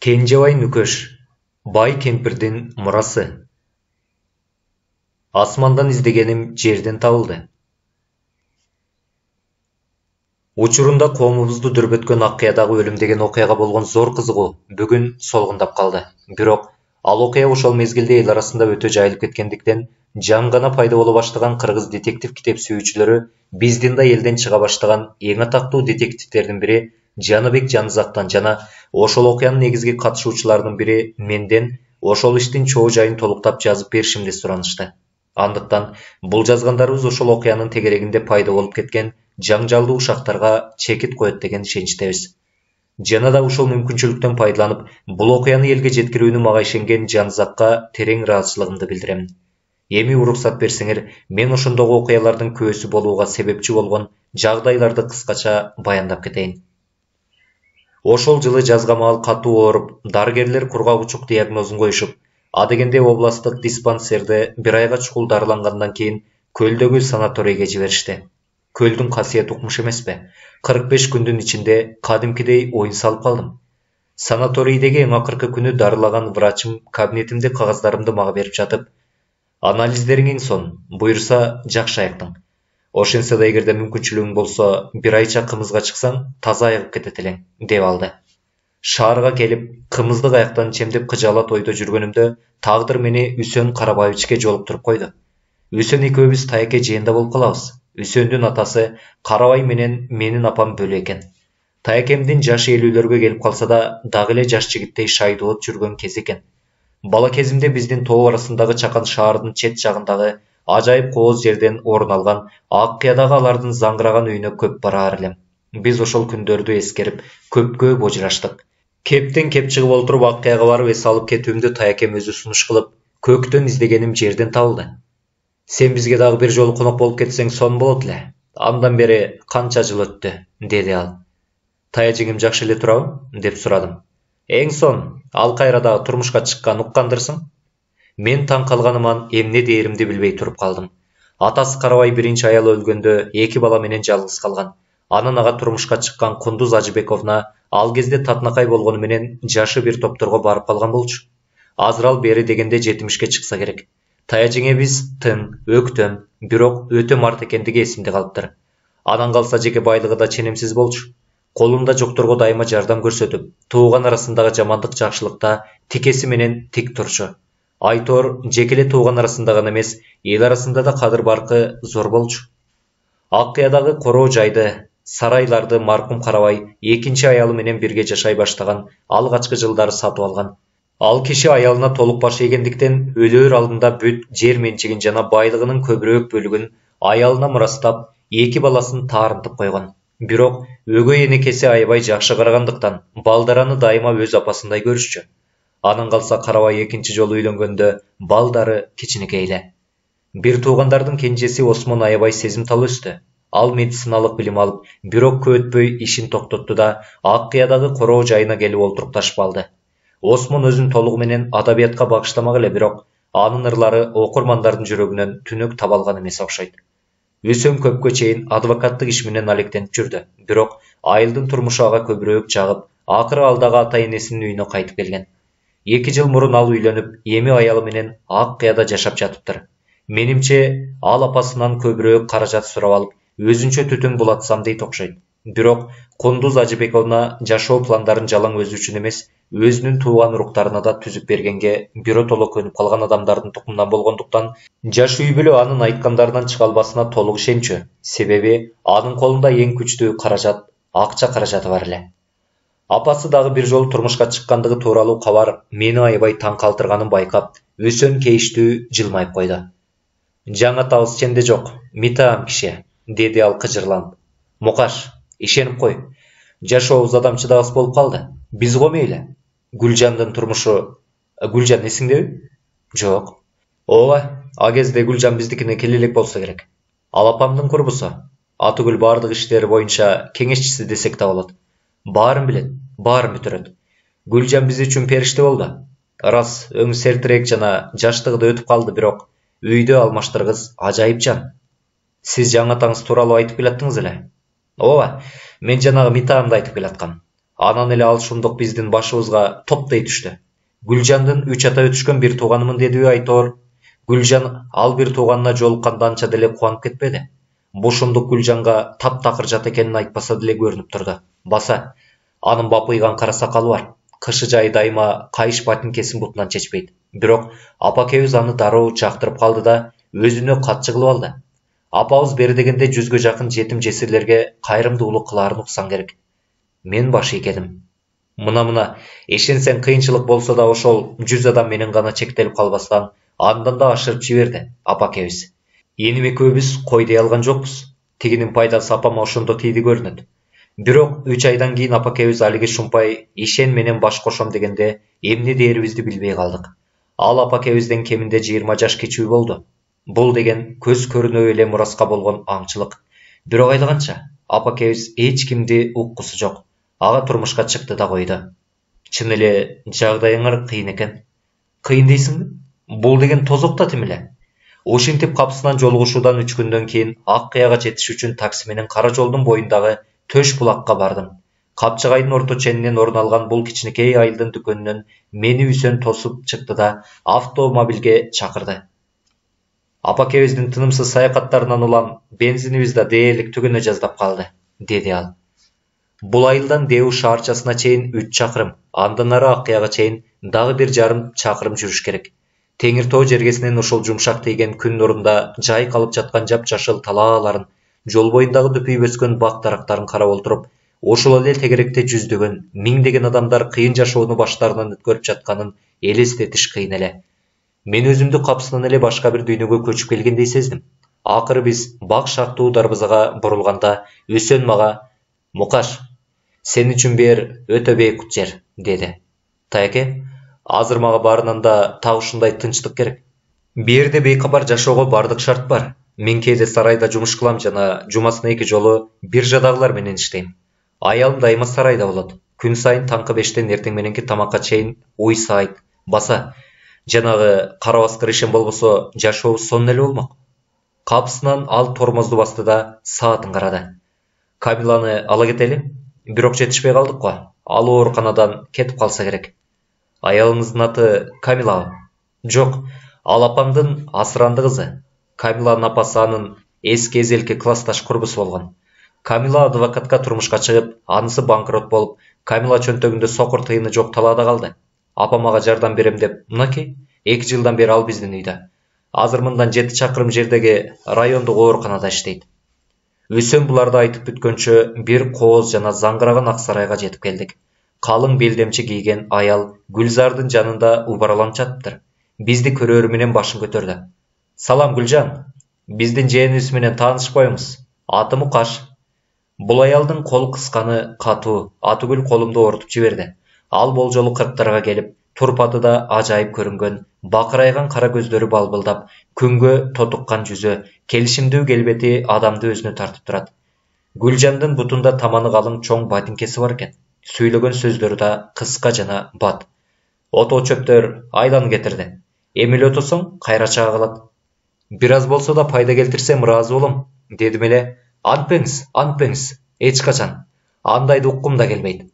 Кенжебай Нүкеш, бай кемпірден мұрасы. Асмандан іздегенім жерден табылды. Учурунда коомубузду дүрбөткөн Аккыядағы өлім деген окуяга болгон зор кызыгуу бүгүн солгундап калды. Бирок ал окуя ошол мезгилде эл арасында өтө жайылып кеткендиктен жаңгана пайда боло баштаган кыргыз детектив китеп сүйүүчүлөрү биздин да элден чыга баштаган эң атактуу детективтердин бири Жаныбек Жанызактан жана ошол окуянын негизги катышуучуларынын бири менден ошол иштин чоо жайын толуктап жазып беришимди суранышты. Андыктан бул жазгандарыбыз ошол окуянын тегерегинде пайда болуп кеткен жаңжалдуу шактарга чекит коет деген ишеничтебиз. Жана да ушул мүмкүнчүлүктөн пайдаланып, бул окуяны элге жеткирүүнү мага ишенген Жанызакка терең ыраазычылыгымды билдирем. Эми уруксат берсеңер, мен ошондогу окуялардын күбөсү болууга себепчи болгон жагдайларды кыскача баяндап кетейин. Ошол жылы жазга маал катуу ооруп, дарыгерлер кургак-учук диагнозун коюшуп, адегенде областык диспансерде бир айга чукул дарылангандан кийин Көлдөгү санаторийге жиберишти. Көлдүн касиети укмуш эмеспи? 45 күндүн ичинде кадимкидей оюн салып калдым. Санаторийдеги эң акыркы күнү дарылаган врачым кабинетимде кагаздарымды мага берип жатып, анализдериң эң сон, буюрса жакшы аяктың. Ошентсе да эгерде мүмкүнчүлүгүң болсо, бир айча кымызга чыксаң, таза айыгып кетет элең, деп алды. Шаарга келип, кымыздык аяктан чемдеп кыжаалат ойдо жүргөнүмдө, тагдыр мени Үсөн Карабаевичке жолуктуруп койду. Үсөн экөөбүз таяке жыйында болуп калабыз. Үсөндүн атасы Карабай менен менин апам бөлө экен. Таякемдин жашы 50-лөргө келип калса да, дагы эле жаш жигиттей шайдоот жүргөн кез экен. Бала кезимде биздин тоо арасындагы чакан шаардын чет жагындагы ажайып кооз жерден орун алган Аккыядагы алардын заңгыраган үйүнө көп бараар элем. Биз ошол күндөрдү эскерип, көпкө божураштык. Кептен кеп чыгып олтуруп Аккыяга барып эс алып кетүүмдү таякем өзү сунуш кылып, көктөн издегеним жерден табылды. Сен бизге дагы бир жолу конок болуп кетсең сон болот эле. Андан бери канча жыл өттү, деди ал. Таячиңим жакшы эле турабы? Деп сурадым. Эң сон, ал кайра дагы турмушка чыккан уккандырсың? Мен таң калганыман эмне дээримди билбей туруп калдым. Атасы Карабай биринчи аялы өлгөндө 2 бала менен жалгыз калган. Анын ага турмушка чыккан Кундуз Ажыбековна ал кезде татынакай болгону менен жашы бир топторго барып калган болчу. Азырал бери дегенде 70-ке чыкса керек. Таячиңе биз тын, өктөм, бирок өтө март экендиги эсимде калыптыр. Анан калса жеке байлыгы да ченемсиз болчу. Колунда жокторго дайыма жардам көрсөтүп, тууган арасындагы жамандык жакшылыкта тикеси менен тик турчу. Айтор жекеле тууган арасында гана эмес, эл арасында да кадыр баркы зор болчу. Аккыядагы короо жайды, сарайларды маркум Карабай экинчи аялы менен бирге жашай баштаган алгачкы жылдары сатып алган. Ал киши аялына толук баш ийгендиктен өлөөр алдында бүт жер менчигин жана байлыгынын көбүрөөк бөлүгүн аялына мурастап, 2 баласын таарынтып койгон. Бирок өгөй энекеси аябай жакшы карагандыктан балдараны дайыма өз апасындай көрүшчү. Анан калса Карабай экинчи жолу үйлөнгөндө балдары кичинекей эле. Бир туугандардын кенжеси Осмон аябай сезимтал өстү. Ал медициналык билим алып, бирок көп өтпөй ишин токтотту да Аккыядагы короо жайына келип олтурукташып алды. Осмон өзүн толугу менен адабиятка багыштамак эле, бирок анын ырлары окурмандардын жүрөгүнөн түнөк таба алган эмес окшойт. Үсөн көпкө чейин адвокаттык иш менен алектенип жүрдү, бирок айылдын турмушу ага көбүрөөк жагып, акыры ал дагы ата энесинин үйүнө кайтып келген. 2 жыл мурун ал үйлөнүп, эми аялы менен Аккыяда жашап жатыптыр. Менимче, ал апасынан көбүрөөк каражат сурап алып, өзүнчө түтүн булатсам дейт окшойт. Бирок Кундуз Ажыбековна жашоо пландарын жалаң өзү үчүн эмес, өзүнүн тууган уруктарына да түзүп бергенге биротоло көнүп калган адамдардын тукумунан болгондуктан, жаш үй бүлө анын айткандарынан чыга албасына толук ишенчү. Себеби анын колунда эң күчтүү каражат, акча каражаты бар эле. Апасы дагы бир жолу турмушка чыккандыгы тууралуу кабар мени аябай таң калтырганын байкап, Үсөн кейиштүү жылмайып койду. Жаңы табыс сенде жок, митаам киши, деди ал кыжырланып. Мукаш, ишенип кой. Жашообуз адамчыдагыс болуп калды. Биз го мейли. Гүлжандын турмушу... Гүлжан эсиңдеби? Жок. Ооба, а кезде Гүлжан биздикине келе элек болсо керек. Ал апамдын курбусу. Атыгүл бардык иштери боюнча кеңешчиси десек да болот. Баарын билет, баарын бүтүрөт. Гүлжан биз үчүн периште болду. Рас, өң сертирээк жана жаштыгы да өтүп калды, бирок үйдө алмаштыргыс ажайып жан. Сиз жаңы атаңыз тууралуу айтып келаттыңыз эле. Ооба, мен жанагы митаамды айтып келаткам. Анан эле ал шундук биздин башыбызга топтой түштү. Гүлжандын 3 ата өтүшкөн бир тууганымын дедиби Айтор. Гүлжан ал бир тууганына жолукканда анча деле кубанып кетпеди. Бу шундук Гүлжанга таптакыр жат экенин айтпаса деле көрүнүп турду. Баса, анын бапыйган кара сакалы бар. Кышы жайы дайыма кайыш ботинкесин бутунан чечпейт. Бирок апакебиз аны дароо жактырып калды да өзүнө катчы кылып алды. Апабыз бери дегенде 100гө жакын жетим жесирлерге кайрымдуулук кылаарын уксаң керек. Мен баш ийгедим. Мына ишенсең кыйынчылык болсо да ошол 100 адам менен гана чектелип калбастан андан да ашырып жиберди апакебиз. Эним экөөбүз кой дей алган жокпуз. Тигинин пайдасы апама ошондо тийди көрүнөт. Бирок 3 айдан кийин апакебиз алиги шумпай ишен менен баш кошом дегенде эмне дээрибизди билбей калдык. Ал апакебизден кеминде 20 жаш кичүү болду. Бул деген көз көрүнө эле мураска болгон аңчылык. Бирок айлаганча апакебиз эч кимди уккусу жок. Ага турмушка чыкты да койду. Чын эле жагдайыңар кыйын экен. Кыйын дейсиңби? Бул деген тозок да тим эле. Ушинтип капысынан жолугушуудан 3 күндөн кийин Ак Кыяга жетиш үчүн такси менен Кара жолдун боюндагы Төш булакка бардым. Капчыгайдын орто ченинен орун алган бул кичинекей айылдын дүкөнүнөн мени Үсөн тосуп чыкты да автомобилге чакырды. Апакебиздин тынымсыз саякаттарынан улам бензинибиз да дээрлик түгөнө жаздап калды, деди ал. Бул айылдан Деу шаарчасына чейин 3 чакырым, андан ары Ак Кыяга чейин дагы 1,5 чакырым жүрүш керек. Теңир тоо жергесинен ошол жумшак тийген күн нурунда жайкалып жаткан жапжашыл талааларын, жол боюндагы дүпүйүп өскөн бак дарактарын карап отуруп, ошол эле тегеректе жүздөгөн, миңдеген адамдар кыйын жашоону баштарынан өткөрүп жатканын элестетиш кыйын эле. Мен өзүмдү капысынан эле башка бир дүйнөгө көчүп келгендей сездим. Акыры биз бак шарттуу дарбызага бурулганда Үсөн мага «Мукаш, сен үчүн бер өтө бейкут жер», деди. Тайке, азыр мага баарынан да так ушундай тынчтык керек. Бээрде бейкабар жашоого бардык шарт бар. Мен кээде сарайда жумуш кылам жана жумасына 2 жолу биржадагылар менен иштейм. Аялым дайыма сарайда болот. Күн сайын таңкы 5тен эртең мененки тамакка чейин уй сайт. Баса, жанагы кара баскыр ишен болбосо жашообуз сонун эле болмок. Капысынан ал тормозду басты да саатын карады. Камиланы ала кетели? Бирок жетишпей калдык го. Ал ооруканадан кетип калса керек. Аялыңыздын аты Камилабы? Жок, ал апаңдын асыранды кызы. Камиланын апасы анын эски эзелки классташ курбусу болгон. Камила адвокатка турмушка чыгып, анысы банкрот болуп, Камила чөнтөгүндө сокур тыйыны жок талаада калды. Апам ага жардам берем деп, мынакей, 2 жылдан бери ал биздин үйдө. Азыр мындан 7 чакырым жердеги райондук ооруканада иштейт. Үсөн буларды айтып бүткөнчө бир кооз жана заңгыраган ак сарайга жетип келдик. Калың белдемчи кийген аял Гүлзардын жанында убараланып жатыптыр. Бизди көрөрү менен башын көтөрдү. Салам Гүлжан, биздин жээнибиз менен таанышпайбыз. Аты Мукаш. Бул аялдын кол кысканы катуу, Атыгүл колумду оорутуп жиберди. Ал болжолу 40-тарга келип, турпаты да ажайып көрүнгөн, бакырайган кара көздөрү балбылдап, күнгө тотуккан жүзү, келишимдүү келбети адамды өзүнө тартып турат. Гүлжандын бутунда таманы калың чоң ботинкеси бар экен. Сүйлөгөн сөздөрү да кыска жана бат. Ото чөптөр айдан кетирди. Эми эле отосоң кайра чыга калат. Бир аз болсо да пайда келтирсем ыраазы болом, дедим эле. Антпеңиз, эч качан. Андайды уккум да келбейт.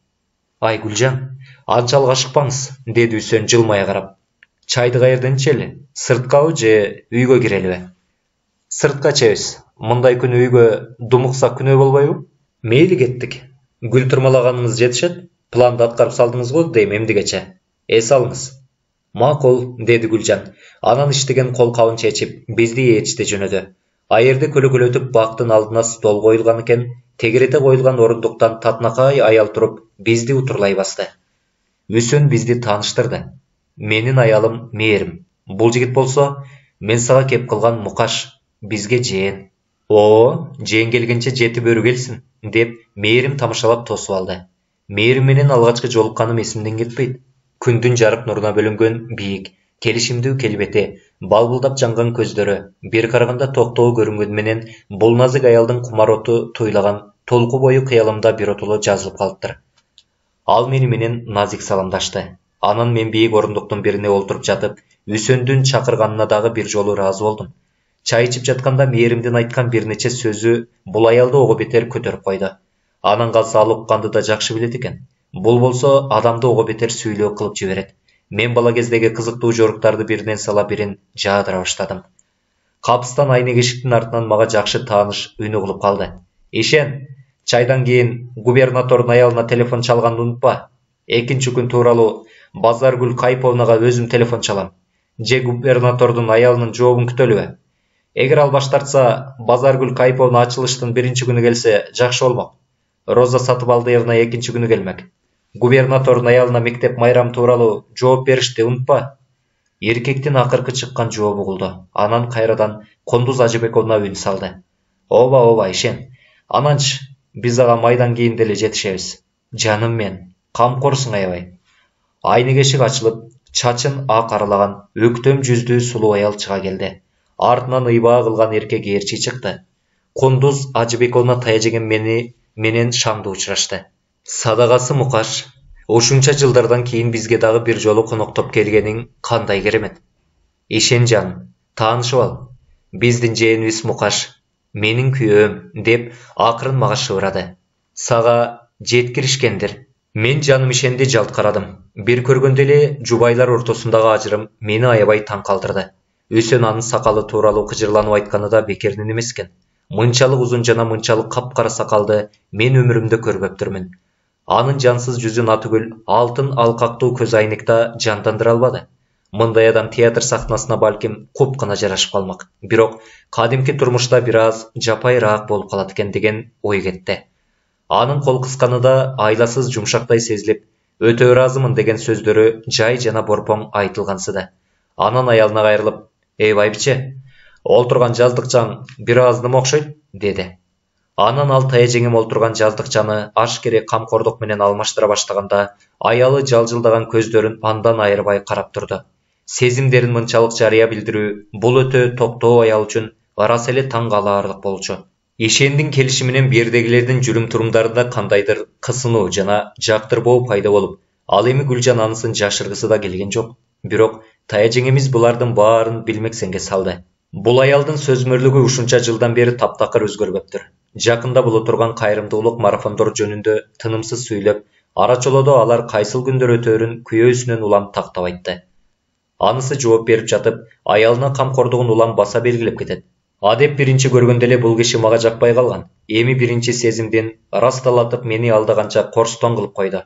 Ай Гүлжан, анчалык ашыкпаңыз, деди Үсөн жылмая карап. Чайды каерден ичели? Сырткабы же үйгө кирелиби? Сыртка чебиз. Мындай күнү үйгө думукса күнөө болбойбу? Мейли кеттик. Гүл турмалаганыңыз жетишет. Планды аткарып салдыңыз го дейм эмдигече. Эс алыңыз. Макул, деди Гүлжан. Анан иштеген кол кабын чечип, бизди ээрчите жөнөдү. Айерде көлөкөлөтүп бактын алдына стол коюлган экен, тегерете коюлган орундуктан татынакай аял туруп, бизди утурлай басты. Үсөн бизди тааныштырды. Менин аялым Мээрим. Бул жигит болсо, мен сага кеп кылган Мукаш, бизге жээн. Жээн келгенче жети бөрү келсин, деп Мээрим тамашалап тосуп алды. Мээрим менен алгачкы жолукканым эсимден кетпейт. Күндүн жарык нуруна бөлөнгөн бийик, келишимдүү келбети, балбылдап жанган көздөрү, бир караганда токтоо көрүнгөнү менен бул назик аялдын кумар оту туйлаган толку бою кыялымда биротоло жазылып калыптыр. Ал мени менен назик саламдашты. Анан мен бийик орундуктун бирине олтуруп жатып, Үсөндүн чакырганына дагы бир жолу ыраазы болдум. Чай ичип жатканда Мээримдин айткан бир нече сөзү бул аялды ого бетер көтөрүп койду. Анан калса ал укканды да жакшы билет экен. Бул болсо адамды ого бетер сүйлөө кылып жиберет. Мен бала кездеги кызыктуу жоруктарды биринен сала бирин жаадыра баштадым. Капыстан айнек эшиктин артынан мага жакшы тааныш үнү кылып калды. Ишен, чайдан кийин губернатордун аялына телефон чалганды унутпа. Экинчи күн тууралуу Базаргүл Кайповнага өзүм телефон чалам. Же губернатордун аялынын жообун күтөлүбү? Эгер ал баш тартса, Базаргүл Кайповна ачылыштын биринчи күнү келсе жакшы болмок. Роза Сатыбалдыевна экинчи күнү келмек. Губернатордун аялына мектеп майрам тууралуу жооп беришти, унутпа. Эркектин акыркы чыккан жообу угулду. Анан кайрадан Кондуз Ажыбековна үн салды. Ооба, Ишен. Ананчы биз ага майдан кийин деле жетишебиз. Жаным мен, камкорсуң аябай. Айнек эшик ачылып, чачын ак аралаган, өктөм жүздүү сулуу аял чыга келди. Артынан ыйбаа кылган эркек ээрчи чыкты. Кондуз Ажыбековна Таежеген менен шамды учурашты. Садагасы Мукаш, ушунча жылдардан кийин бизге дагы бир жолу коноктоп келгениң кандай керемет. Ишен жаным, таанышып ал. Биздин жээнибиз Мукаш, менин күйөөм, деп акырын мага шыбырады. Сага жеткиришкендир. Мен жаным Ишенди жалт карадым. Бир көргөндө эле жубайлар ортосундагы ажырым мени аябай таң калтырды. Үсен анын сакалы тууралуу кыжырланып айтканы да бекерден эмес экен. Мынчалык узун жана мынчалык капкара сакалды мен өмүрүмдө көрбөптүрмүн. Анын жансыз жүзүн атүгүл алтын алкактуу көз айнек да жандандыра албады. Мындай адам театр сахнасына балким куп гана жарашып калмак. Бирок кадимки турмушта бир аз жапайыраак болуп калат экен деген ой кетти. Анын кол кысканы да айласыз жумшактай сезилип, өтө ыраазымын деген сөздөрү жай жана борпоң айтылгансыды. Анан аялына кайрылып, байбиче, олтурган жаздыкчаң бир аз ныма окшойт, деди. Анан ал Таежеңем олтурган жаздыкчаны ашкере камкордук менен алмаштыра баштаганда, аялы жалжылдаган көздөрүн андан айырбай карап турду. Сезимдерин мынчалык жарыя билдирүү бул өтө токтоо аял үчүн ырас эле таң калаарлык болчу. Ишендин келиши менен бердегилердин жүрүм турумдарында кандайдыр кысынуу жана жактырбоо пайда болуп, ал эми Гүлжан анысын жашыргысы да келген жок. Бирок Таежеңемиз булардын баарын билмексенге салды. Бул аялдын сөзмөрлүгү ушунча жылдан бери таптакыр өзгөрбөптүр. Жакында боло турган кайрымдуулук марафондор жөнүндө тынымсыз сүйлөп, арачолодо алар кайсыл күндөр өтөөрүн күйөөсүнөн улам тактап айтты. Анысы жооп берип жатып, аялына камкордугун улам баса белгилеп кетет. Адеп биринчи көргөндө эле бул киши мага жакпай калган. Эми биринчи сезимден ырасталатып мени алдаганча корстон кылып койду.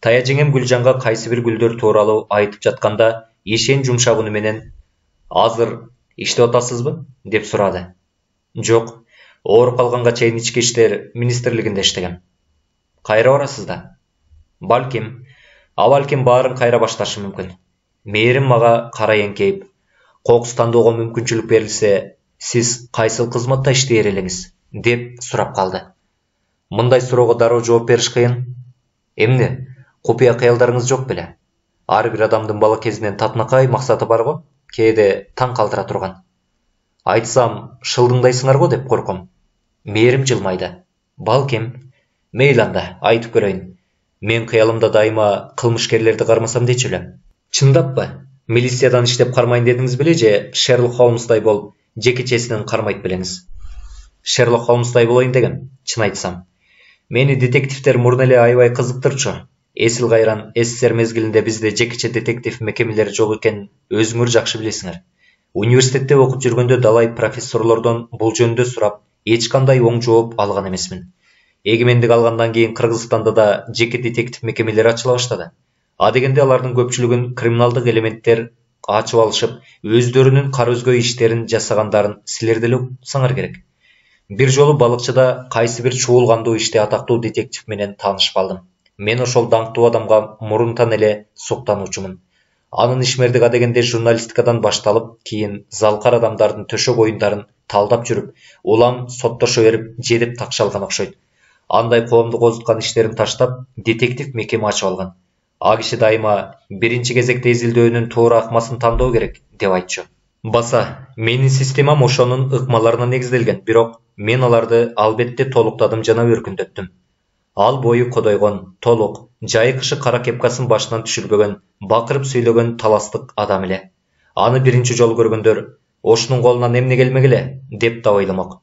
Таежеңем Гүлжанга кайсы бир гүлдөр тууралуу айтып жатканда, Ишен жумшак үнү менен "Азыр иштеп атасызбы?" деп сурады. "Жок, ооруп калганга чейин ички иштер министрлигинде иштегем." "Кайра барасыз да?" "Балким, балким баарын кайра башташы мүмкүн." Мээрим мага кара эңкейип, "Кокус тандоого мүмкүнчүлүк берилсе, сиз кайсыл кызматта иштейер элеңиз?" деп сурап калды. Мындай суроого дароо жооп бериш кыйын. Эмне, купуя кыялдарыңыз жок беле? Ар бир адамдын бала кезинен татынакай максаты бар го, кээде таң калтыра турган. Айтсам, шылдыңдайсыңар го деп корком. Мээрим жылмайды. "Балким, мейли анда, айтып көрөйүн. Мен кыялымда дайыма кылмышкерлерди кармасам дечү элем." "Чындаппы? Милициядан иштеп кармайын дедиңиз беле же Шерлок Холмстай болуп, жеке-чесинен кармайт белеңиз?" "Шерлок Холмстай болоюн дегем, чын айтсам. Мени детективдер мурун эле аябай кызыктырчу. Эсил кайран СССР мезгилинде бизде жекече детектив мекемелери жок экенин өзүңөр жакшы билесиңер. Университетте окуп жүргөндө далай профессорлордон бул жөнүндө сурап, эч кандай оң жооп алган эмесмин. Эгемендик алгандан кийин Кыргызстанда да жеке детектив мекемелери ачыла баштады. А дегенде алардын көпчүлүгүн криминалдык элементтер ачып алышып, өздөрүнүн кара өзгө иштерин жасагандарын силер деле уксаңар керек. Бир жолу балыкчыда кайсы бир чуулгандуу иште атактуу детектив менен таанышып калдым. Мен ошол даңктуу адамга мурунтан эле суктануучумун. Анын ишмердик адегенде журналистикадан башталып, кийин залкар адамдардын төшөк оюндарын талдап жүрүп, улам соттошо берип, жедеп такшалган окшойт. Андай коомду козуткан иштерин таштап, детектив мекеме ачып алган. А киши дайыма биринчи кезекте изилдөөнүн туура ыкмасын тандоо керек деп айтчу. Баса, менин системам ошонун ыкмаларына негизделген, бирок мен аларды албетте толуктадым жана өркүндөттүм. Ал бою кодойгон, толук, жайкышы кара кепкасын башынан түшүрбөгөн, бакырып сүйлөгөн таластык адам эле. Аны биринчи жолу көргөндөр, ошунун колунан эмне келмек эле деп да ойламок.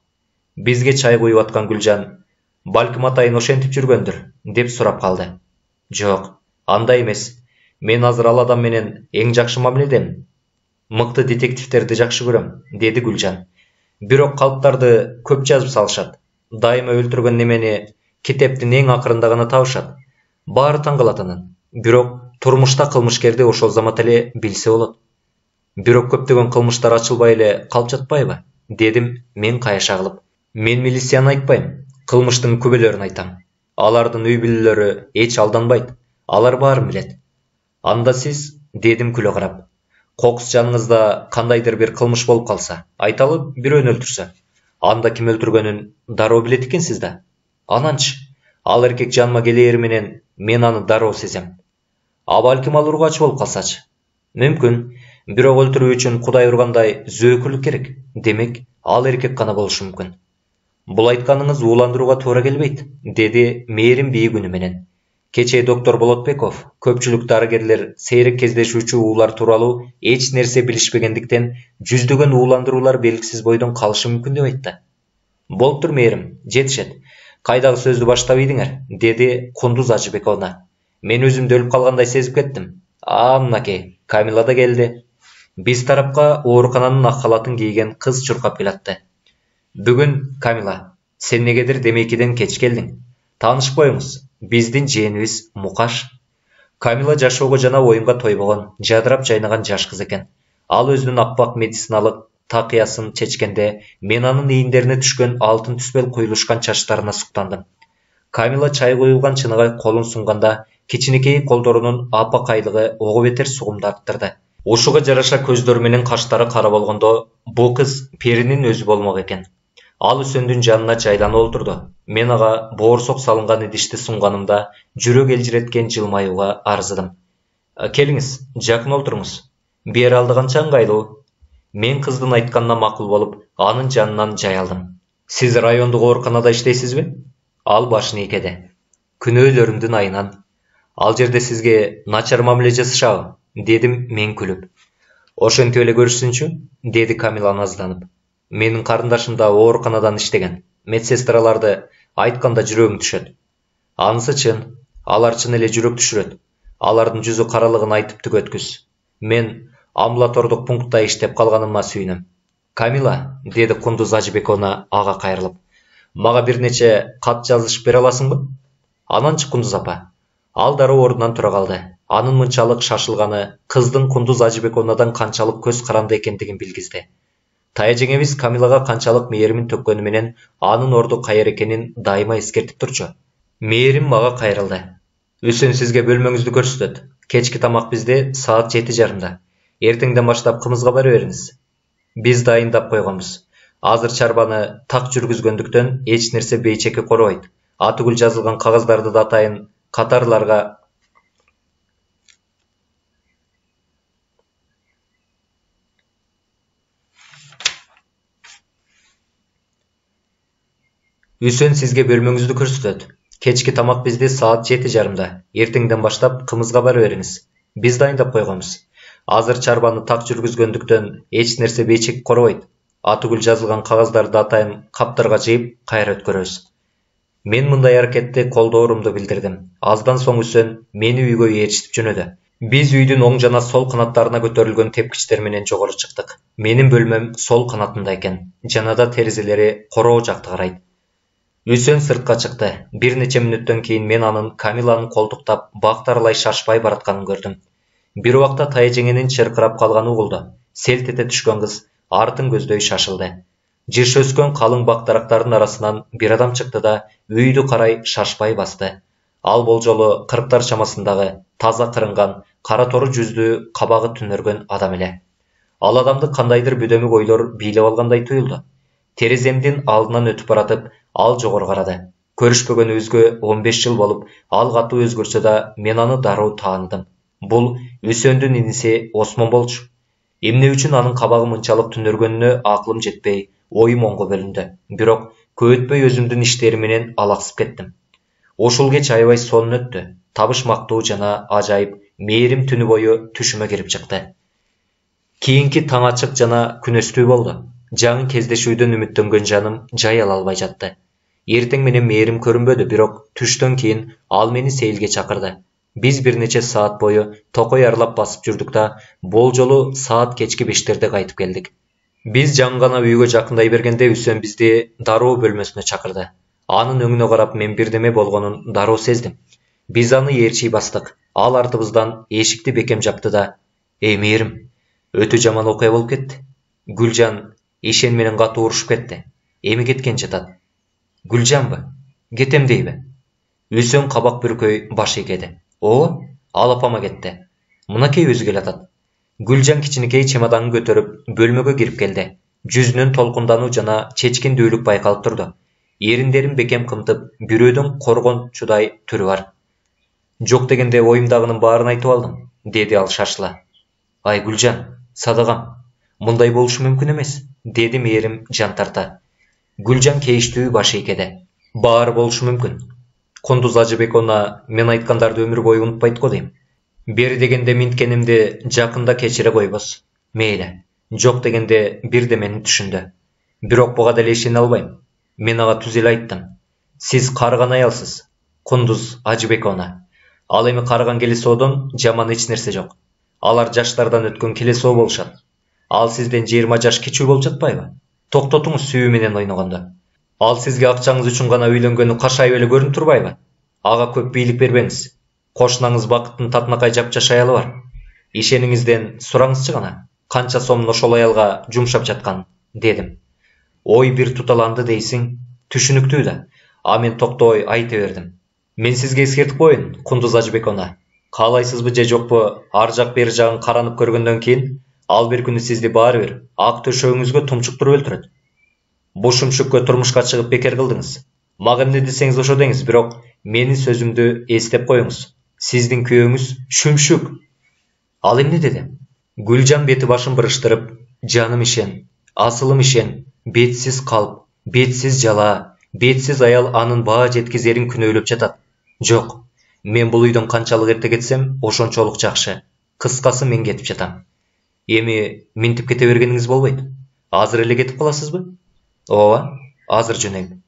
Бизге чай куюп аткан Гүлжан, "Балким атайын ошентип жүргөндүр" деп сурап калды. Жок, андай эмес. Мен азыр ал адам менен эң жакшы мамиледемин. Мыкты детективтерди жакшы көрөм, деди Гүлжан. Бирок калптарды көп жазып салышат. Дайыма өлтүргөн немени китептин эң акырында гана табышат. Баары таң калатынын. Бирок турмушта кылмышкерди ошол замат эле билсе болот. Бирок көптөгөн кылмыштар ачылбай эле калып жатпайбы? Дедим мен каяша кылып. Мен милицияны айтпайм, кылмыштын күбөлөрүн айтам. Алардын үй бүлөлөрү эч алданбайт. Алар баарын билет. Анда сиз, дедим күлө карап. Кокус жаныңызда кандайдыр бир кылмыш болуп калса, айталы бирөөнү өлтүрсө. Анда ким өлтүргөнүн дароо билет экенсиз да. Ананчы, ал эркек жаныма келери менен мен аны дароо сезем. А балким ал ургачы болуп калсачы? Мүмкүн, бирок өлтүрүү үчүн Кудай ургандай зөөкүрлүк керек. Демек, ал эркек гана болушу мүмкүн. Бул айтканыңыз ууландырууга туура келбейт, деди Мээрим бии күнү менен. Кечээ доктор Болотбеков көпчүлүк дарыгерлер сейрек кездешүүчү уулар тууралуу эч нерсе билишпегендиктен жүздөгөн ууландыруулар белгисиз бойдон калышы мүмкүн деп айтты. Болуптур Мээрим, жетишет. Кайдагы сөздү баштап ийдиңер, деди Кундуз Ажыбековна. Мен өзүмдү өлүп калгандай сезип кеттим. Мынакей, Камила да келди. Биз тарапка оорукананын ак халатын кийген кыз чуркап келатты. Бүгүн, Камила, сен негедир демейкиден кеч келдиң. Таанышпойбуз, биздин жээнибиз Мукаш. Камила жашоого жана оюнга тойбогон, жадырап жайнаган жаш кыз экен. Ал өзүнүн аппак медициналык такыясын чечкенде, мен анын ийиндерине түшкөн алтын түспел куюлушкан чачтарына суктандым. Камила чай куюлган чыныга колун сунганда, кичинекей колдорунун апакайлыгы ого бетер сугумду арттырды. Ушуга жараша көздөрү менен каштары кара болгондо, бул кыз Перинин өзү болмок экен. Ал Үсөндүн жанына жайланып олтурду. Мен ага боорсок салынган идишти сунганымда, жүрөк элжиреткен жылмаюуга арзыдым. Келиңиз, жакын олтуруңуз. Бери алды канча ыңгайлуу. Мен кыздын айтканына макул болуп, анын жанынан жай алдым. Сиз райондук ооруканада иштейсизби? Ал башын ийкеди. Күнөөлөрүмдүн айынан. Ал жерде сизге начар мамиле жасашабы? Дедим мен күлүп. Ошентип эле көрүшсүнчү, деди Камила назданып. Менин карындашым да ооруканадан иштеген. Медсестраларды айтканда жүрөгүң түшөт. Анысы чын, алар чын эле жүрөк түшүрөт. Алардын жүзү каралыгын айтып түгөткүс. Мен амбулатордук пунктта иштеп калганыма сүйүнөм. Камила, деди Кундуз Ажыбековна ага кайрылып. Мага бир нече кат жазышып бере аласыңбы? Ананчы Кундуз апа. Ал дароо ордунан тура калды. Анын мынчалык шашылганы кыздын Кундуз Ажыбековнадан канчалык көз каранды экендигин билгизди. Тая жеңебиз Камилага канчалык мээримин төккөнү менен анын орду кайер экенин дайыма эскертип турчу. Мээрим мага кайрылды. Үсүн сизге бөлмөңүздү көрсөтөт. Кечки тамак бизде саат 7:30. Эртеңден баштап кымызга бара бериңиз. Биз дайындап койгонбуз. Азыр чарбаны так жүргүзгөндүктөн эч нерсе бейчеке коробойт. Атүгүл жазылган кагаздарды да атайын катарларга Үсөн сизге бөлмөңүздү көрсөтөт. Кечки тамак бизде саат 7:30. Эртеңден баштап кымызга бара бериңиз. Биз дайындап койгонбуз. Азыр чарбаны так жүргүзгөндүктөн эч нерсе бейчек коробойт. Атүгүл жазылган кагаздарды атайын каптарга жыйып, кайра өткөрөбүз. Мен мындай аракетти колдоорумду билдирдим. Аздан соң Үсөн мени үйгө ээрчитип жөнөдү. Биз үйдүн оң жана сол канаттарына көтөрүлгөн тепкичтер менен жогору чыктык. Менин бөлмөм сол канатында экен. Жанада терезелери короо жакты карайт. Үсөн сыртка чыкты. Бир нече мүнөттөн кийин мен анын Камиланын колтуктап бактарлай шашпай баратканын көрдүм. Бир убакта тая жеңенин чыркырап калганы угулду. Селт эте түшкөн кыз артын көздөй шашылды. Жыш өскөн калың бактарактардын арасынан бир адам чыкты да үйдү карай шашпай басты. Ал болжолу 40-тар чамасындагы, таза кырынган, кара тору жүздүү, кабагы түнөргөн адам эле. Ал адамды кандайдыр бүдөмүк ойлор бийлеп алгандай туюлду. Тереземдин алдынан өтүп баратып, ал жогору карады. Көрүшпөгөнүбүзгө 15 жыл болуп, ал катуу өзгөрсө да мен аны дароо тааныдым. Бул Үсөндүн иниси Осмон болчу. Эмне үчүн анын кабагы мынчалык түнөргөнүнө акылым жетпей, оюм оңго бөлүндү. Бирок көп өтпөй өзүмдүн иштери менен алаксып кеттим. Ошол кеч аябай сонун өттү. Табышмактуу жана ажайып мээрим түнү бою түшүмө кирип чыкты. Кийинки таң ачык жана күнөстүү болду. Жаңы кездешүүдөн үмүттөнгөн жаным жай ала албай жатты. Эртең менен мээрим көрүнбөдү, бирок түштөн кийин ал мени сейилге чакырды. Биз бир нече саат бою токой арлап басып жүрдүк да, болжолу саат кечки 5-терде кайтып келдик. Биз жаңы гана үйгө жакындай бергенде Үсөн бизди дароо бөлмөсүнө чакырды. Анын өңүнө карап мен бирдеме болгонун дароо сездим. Биз аны ээрчий бастык. Ал артыбыздан эшикти бекем жапты да: "Эй мээрим, өтө жаман окуя болуп кетти. Гүлжан ишен менен катуу урушуп кетти. Эми кеткен жатат." Гүлжанбы? Кетем дейби? Үсөн кабак бүркөй баш ийгеди. О, ал апама кетти. Мынакей өзү келатат. Гүлжан кичинекей чемоданын көтөрүп бөлмөгө кирип келди. Жүзүнөн толкундануу жана чечкиндүүлүк байкалып турду. Эриндерин бекем кымтып, бирөөдөн коргончудай түрү бар. Жок дегенде оюмдагынын баарын айтып алдым, деди ал шашыла. Ай Гүлжан, садагам, мындай болушу мүмкүн эмес, деди мээрим жан тарта. Гүлжан кейиштүү баш ийгеди. Баары болушу мүмкүн. Кундуз Ажыбековна мен айткандарды өмүр бою унутпайт го дейм. Бери дегенде минткенимди жакында кечире койбос. Мейли. Жок дегенде бирдемени түшүндү. Бирок буга деле ишене албайм. Мен ага түз эле айттым. Сиз карыган аялсыз, Кундуз Ажыбековна. Ал эми карыган келесоодон жаман эч нерсе жок. Алар жаштардан өткөн келесоо болушат. Ал сизден 20 жаш кичүү болуп жатпайбы? Токтотуңуз сүйүү менен ойногондо. Ал сизге акчаңыз үчүн гана үйлөнгөнү кашайып эле көрүнүп турбайбы? Ага көп бийлик бербеңиз. Кошунаңыз бакыттын татынакай жапжаш аялы бар. Ишениңизден сураңызчы гана, канча сомдун ошол аялга жумшап жатканын, дедим. Ой бир туталанды дейсиң, түшүнүктүү да. А мен токтобой айта бердим. Мен сизге эскертип коеюн, Кундуз Ажыбековна. Каалайсызбы же жокпу, ар жак бери жагын каранып көргөндөн кийин, ал бир күнү сизди баары бир ак төшөгүңүзгө тумчуктуруп өлтүрөт. Бу шумшуккө турмушка чыгып бекер кылдыңыз. Мага эмне десеңиз ошо деңиз, бирок менин сөзүмдү эстеп коюңуз. Сиздин күйөөңүз шүмшүк. Ал эмне деди? Гүлжан бети башын бырыштырып, жаным ишен, асылым ишен, бетсиз калп, бетсиз жала, бетсиз аял анын баа жеткизерин күнөөлөп жатат. Жок, мен бул үйдөн канчалык эрте кетсем, ошончолук жакшы. Кыскасы мен кетип жатам. Эми минтип кете бергениңиз болбойт. Азыр эле кетип каласызбы? Ооба, азыр жөнөйм.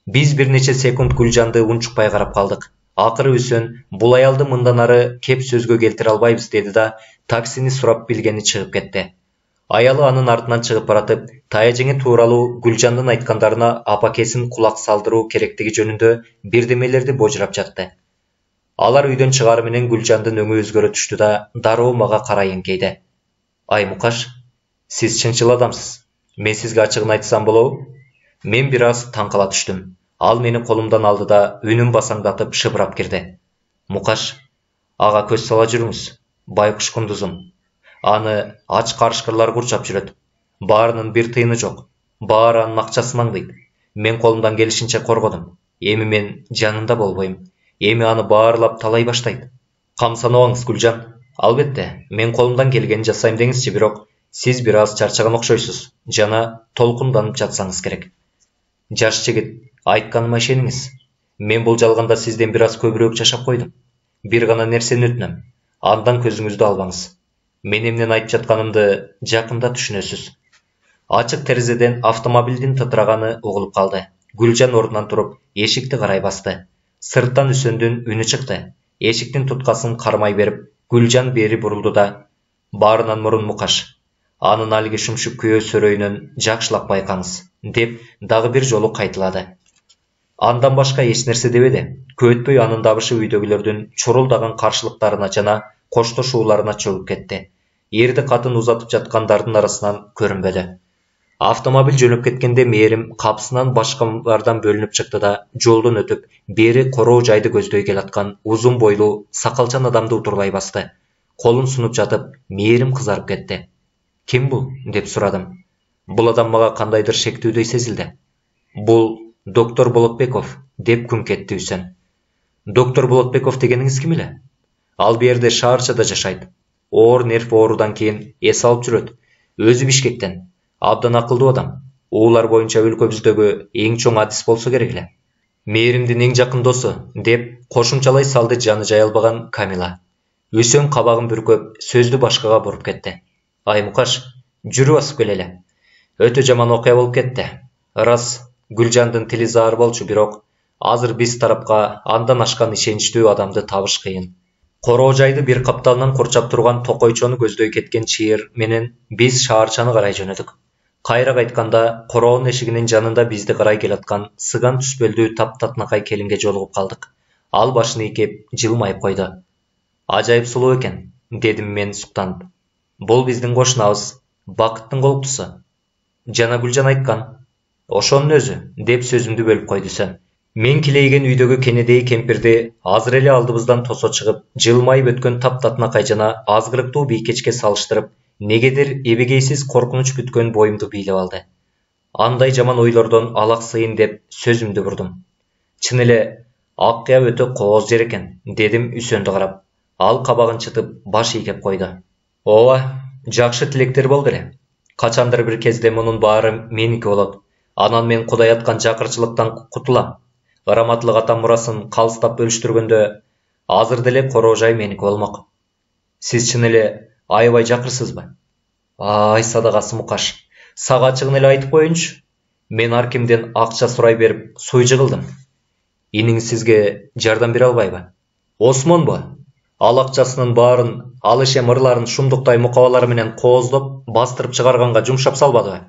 Биз бир нече секунд Гүлжанды унчукпай карап калдык. Акыры Үсөн бул аялды мындан ары кеп сөзгө келтире албайбыз деди да таксини сурап билгени чыгып кетти. Аялы анын артынан чыгып баратып, Таяжеңе тууралуу Гүлжандын айткандарына апакесин кулак салдыруу керектиги жөнүндө бирдемелерди божурап жатты. Алар үйдөн чыгары менен Гүлжандын өңү өзгөрө түштү да дароо мага карай эңкейди. Ай Мукаш, сиз чынчыл адамсыз. Мен сизге ачыгын айтсам болобу? Мен бир аз таң кала түштүм. Ал мени колумдан алды да үнүн басаңдатып шыбырап кирди. Мукаш, ага көз сала жүрүңүз. Байкуш Кундузум. Аны ач карышкырлар курчап жүрөт. Баарынын бир тыйыны жок. Баары анын акчасын аңдыйт. Мен колумдан келишинче коргодум. Эми мен жанында болбойм. Эми аны баарлап талай баштайт. Камсанабаңыз Гүлжан. Албетте, мен колумдан келгенин жасайм деңизчи, бирок сиз бир аз чарчаган окшойсуз. Жана толкунданып жатсаңыз керек. Жаш жигит, айтканыма ишениңиз. Мен бул жалганда сизден бир аз көбүрөөк жашап койдум. Бир гана нерсени өтүнөм. Андан көзүңүздү албаңыз. Мен эмнени айтып жатканымды жакында түшүнөсүз. Ачык терезеден автомобилдин тытыраганы угулуп калды. Гүлжан ордунан туруп, эшикти карай басты. Сырттан Үсөндүн үнү чыкты. Эшиктин туткасын кармай берип, Гүлжан бери бурулду да: "Баарынан мурун Мукаш, анын алиги шумшук күйөө сөрөйүнөн жакшылап байкаңыз", деп дагы бир жолу кайтылады. Андан башка эч нерсе дебеди. Көп өтпөй анын дабышы үйдөгүлөрдүн чурулдаган каршылыктарына жана коштошууларына чөгүп кетти. Эрди катын узатып жаткандардын арасынан көрүнбөдү. Автомобиль жөнөп кеткенде мээрим капсынан башкалардан бөлүнүп чыкты да жолдон өтүп, бери короо жайды көздөй келаткан узун бойлуу сакалчан адамды утурлай басты. Колун сунуп жатып, мээрим кызарып кетти. "Ким бул?" деп сурадым. Бул адам мага кандайдыр шектүүдөй сезилди. "Бул доктор Болотбеков", деп күңк этти Үсөн. "Доктор Болотбеков дегениңиз ким эле?" "Ал берде шаарчада жашайт. Оор нерв оорудан кийин эс алып жүрөт. Өзү Бишкектен. Абдан акылдуу адам. Уулар боюнча өлкөбүздөгү эң чоң адис болсо керек эле. Мээримдин эң жакын досу", деп кошумчалай салды жаны жай албаган Камила. Үсөн кабагын бүркөп, сөздү башкага буруп кетти. "Ай Мукаш, жүрүп басып келели. Өтө жаман окуя болуп кетти. Рас, Гүлжандын тили заар болчу, бирок азыр биз тарапка андан ашкан ишеничтүү адамды табыш кыйын. Короо жайды бир капталынан курчап турган токойчону көздөй кеткен чыйыр менен биз шаарчаны карай жөнөдүк. Кайра кайтканда короонун эшигинин жанында бизди карай келаткан сыган түспөлдүү таптатнакай келинге жолугуп калдык. Ал башын ийкеп жылмайып койду. Ажайып сулуу экен, дедим мен суктанып. Бул биздин кошунабыз, бакыттын колуктусу. Жана Гүлжан айткан. Ошонун өзү, деп сөзүмдү бөлүп койду Сөм. Мен килейген үйдөгү кенедей кемпирди азыр эле алдыбыздан тосо чыгып, жылмайып өткөн таптатнакай жана азгырыктуу бийкечке салыштырып, негедир эбегейсиз коркунуч бүткөн боюмду бийлеп алды. Андай жаман ойлордон алаксыйын деп сөзүмдү бурдум. Чын эле Аккыя өтө кооз жер экен, дедим Үсөндү карап. Ал кабагын чытып, баш ийкеп койду. Ооба, жакшы тилектер болду эле. Качандыр бир кезде мунун баары меники болот. Анан мен Кудай аткан жакырчылыктан кутулам. Ыраматлык атам мурасын калыстап бөлүштүргөндө азыр деле короо жай меники болмок. Сиз чын эле аябай жакырсызбы? Ай садагасы мукаш. Сага ачыгын эле айтып коеюнчу. Мен ар кимден акча сурай берип суйжы кылдым. Иниң сизге жардам бере албайбы? Осмонбу? Ал акчасынын баарын, ал ишем ырларын шумдуктай мукабалары менен кооздоп, бастырып чыгарганга жумшап салбадыбы?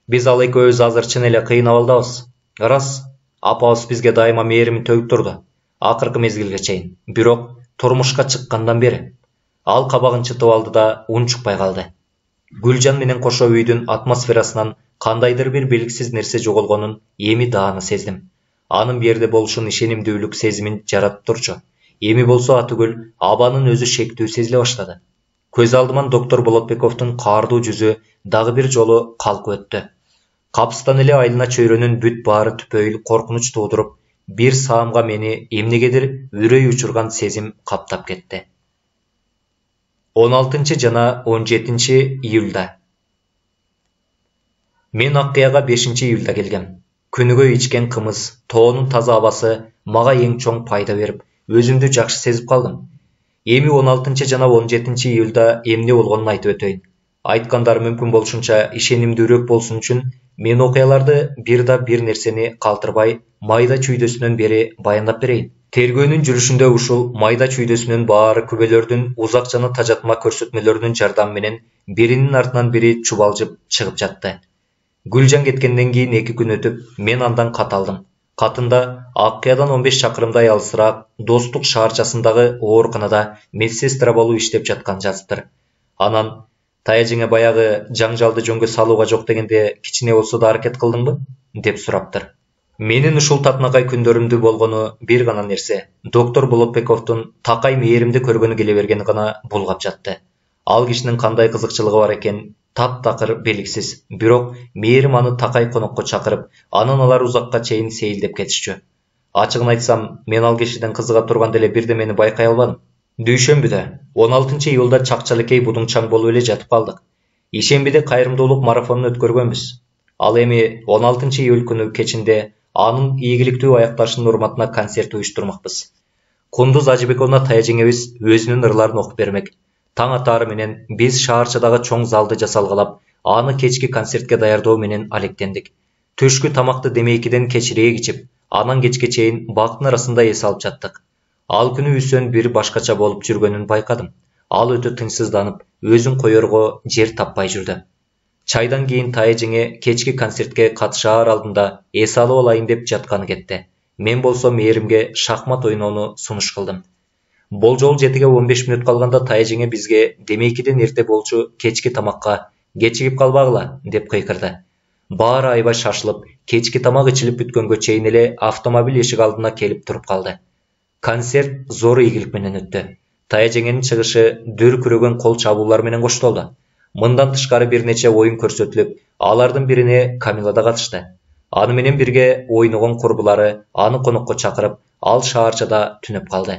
Биз ал экөөбүз азыр чын эле кыйын абалдабыз. Ырас, апабыз бизге дайыма мээримин төгүп турду. Акыркы мезгилге чейин. Бирок турмушка чыккандан бери. Ал кабагын чытып алды да унчукпай калды. Гүлжан менен кошо үйдүн атмосферасынан кандайдыр бир белгисиз нерсе жоголгонун эми дааны сездим. Анын берде болушун ишенимдүүлүк сезимин жаратып турчу. Эми болсо Атыгүл абанын өзү шектүү сезиле баштады. Көз алдыман доктор Болотбековдун каардуу жүзү дагы бир жолу калкып өттү. Капыстан эле айылына чөйрөнүн бүт баары түпөйүл коркунуч туудуруп, бир саамга мени эмнегедир үрөй учурган сезим каптап кетти. 16 жана 17 июлда. Мен Аккыяга 5 июлда келгем. Күнүгө ичкен кымыз, тоонун таза абасы мага эң чоң пайда берип, өзүмдү жакшы сезип калдым. Эми 16 жана 17 июлда эмне болгонун айтып өтөйүн. Айткандары мүмкүн болушунча ишенимдүүрөөк болсун үчүн мен окуяларды бир да бир нерсени калтырбай, майда чүйдөсүнөн бери баяндап берейин. Тергөөнүн жүрүшүндө ушул майда чүйдөсүнүн баары күбөлөрдүн узак жана тажатма көрсөтмөлөрүнүн жардамы менен биринин артынан бири чубалжып чыгып жатты. Гүлжан кеткенден кийин 2 күн өтүп, мен андан кат алдым. Катында Аккыядан 15 чакырымдай алысыраак Достук шаарчасындагы ооруканада медсестра болуп иштеп жатканын жазыптыр. Анан Таяжиңе баягы жаңжалды жөнгө салууга жок дегенде кичине болсо да аракет кылдыңбы? Деп сураптыр. Менин ушул татнакай күндөрүмдү болгону бир гана нерсе. Доктор Болотбековдун такай мээримди көргөнү келе бергени гана булгап жатты. Ал кишинин кандай кызыкчылыгы бар экен таптакыр белгисиз. Бирок мээрим аны такай конокко чакырып, анан алар узакка чейин сейилдеп кетишчү. Ачыгын айтсам, мен ал кишиден кызыга турганда эле бирдемени байкай албадым. Дүйшөмбүдө 16 июлда чакчалекей будуңчаң болуп эле жатып калдык. Ишембиде кайрымдуулук марафонун өткөргөнбүз. Ал эми 16 июль күнү кечинде анын ийгиликтүү аякташынын урматына концерт уюштурмакпыз. Кундуз Ажыбековна Таяжиңебиз өзүнүн ырларын окуп бермек. Таң атаары менен биз шаарчадагы чоң залды жасалгалап, аны кечки концертке даярдоо менен алектендик. Түшкү тамакты демейкиден кечирээк ичип, анан кечке чейин бактын арасында эс алып жаттык. Ал күнү Үсөн бир башкача болуп жүргөнүн байкадым. Ал өтө тынчсызданып, өзүн коерго жер таппай жүрдү. Чайдан кийин Таяжиңе кечки концертке катышаар алдында эс алып алайын деп жатканы кетти. Мен болсо мээримге шахмат ойноону сунуш кылдым. Болжол 7-ге 15 мүнөт калганда Таяжиңе бизге демейкиден эрте болчу кечки тамакка кечигип калбагыла деп кыйкырды. Баары аябай шашылып, кечки тамак ичилип бүткөнгө чейин эле автомобиль эшик алдына келип туруп калды. Концерт зор ийгилик менен өттү. Таяжиңенин чыгышы дүркүрөгөн кол чабуулар менен коштолду. Мындан тышкары бир нече оюн көрсөтүлүп, алардын бирине Камила да катышты. Аны менен бирге ойногон курбулары аны конокко чакырып, ал шаарчада түнөп калды.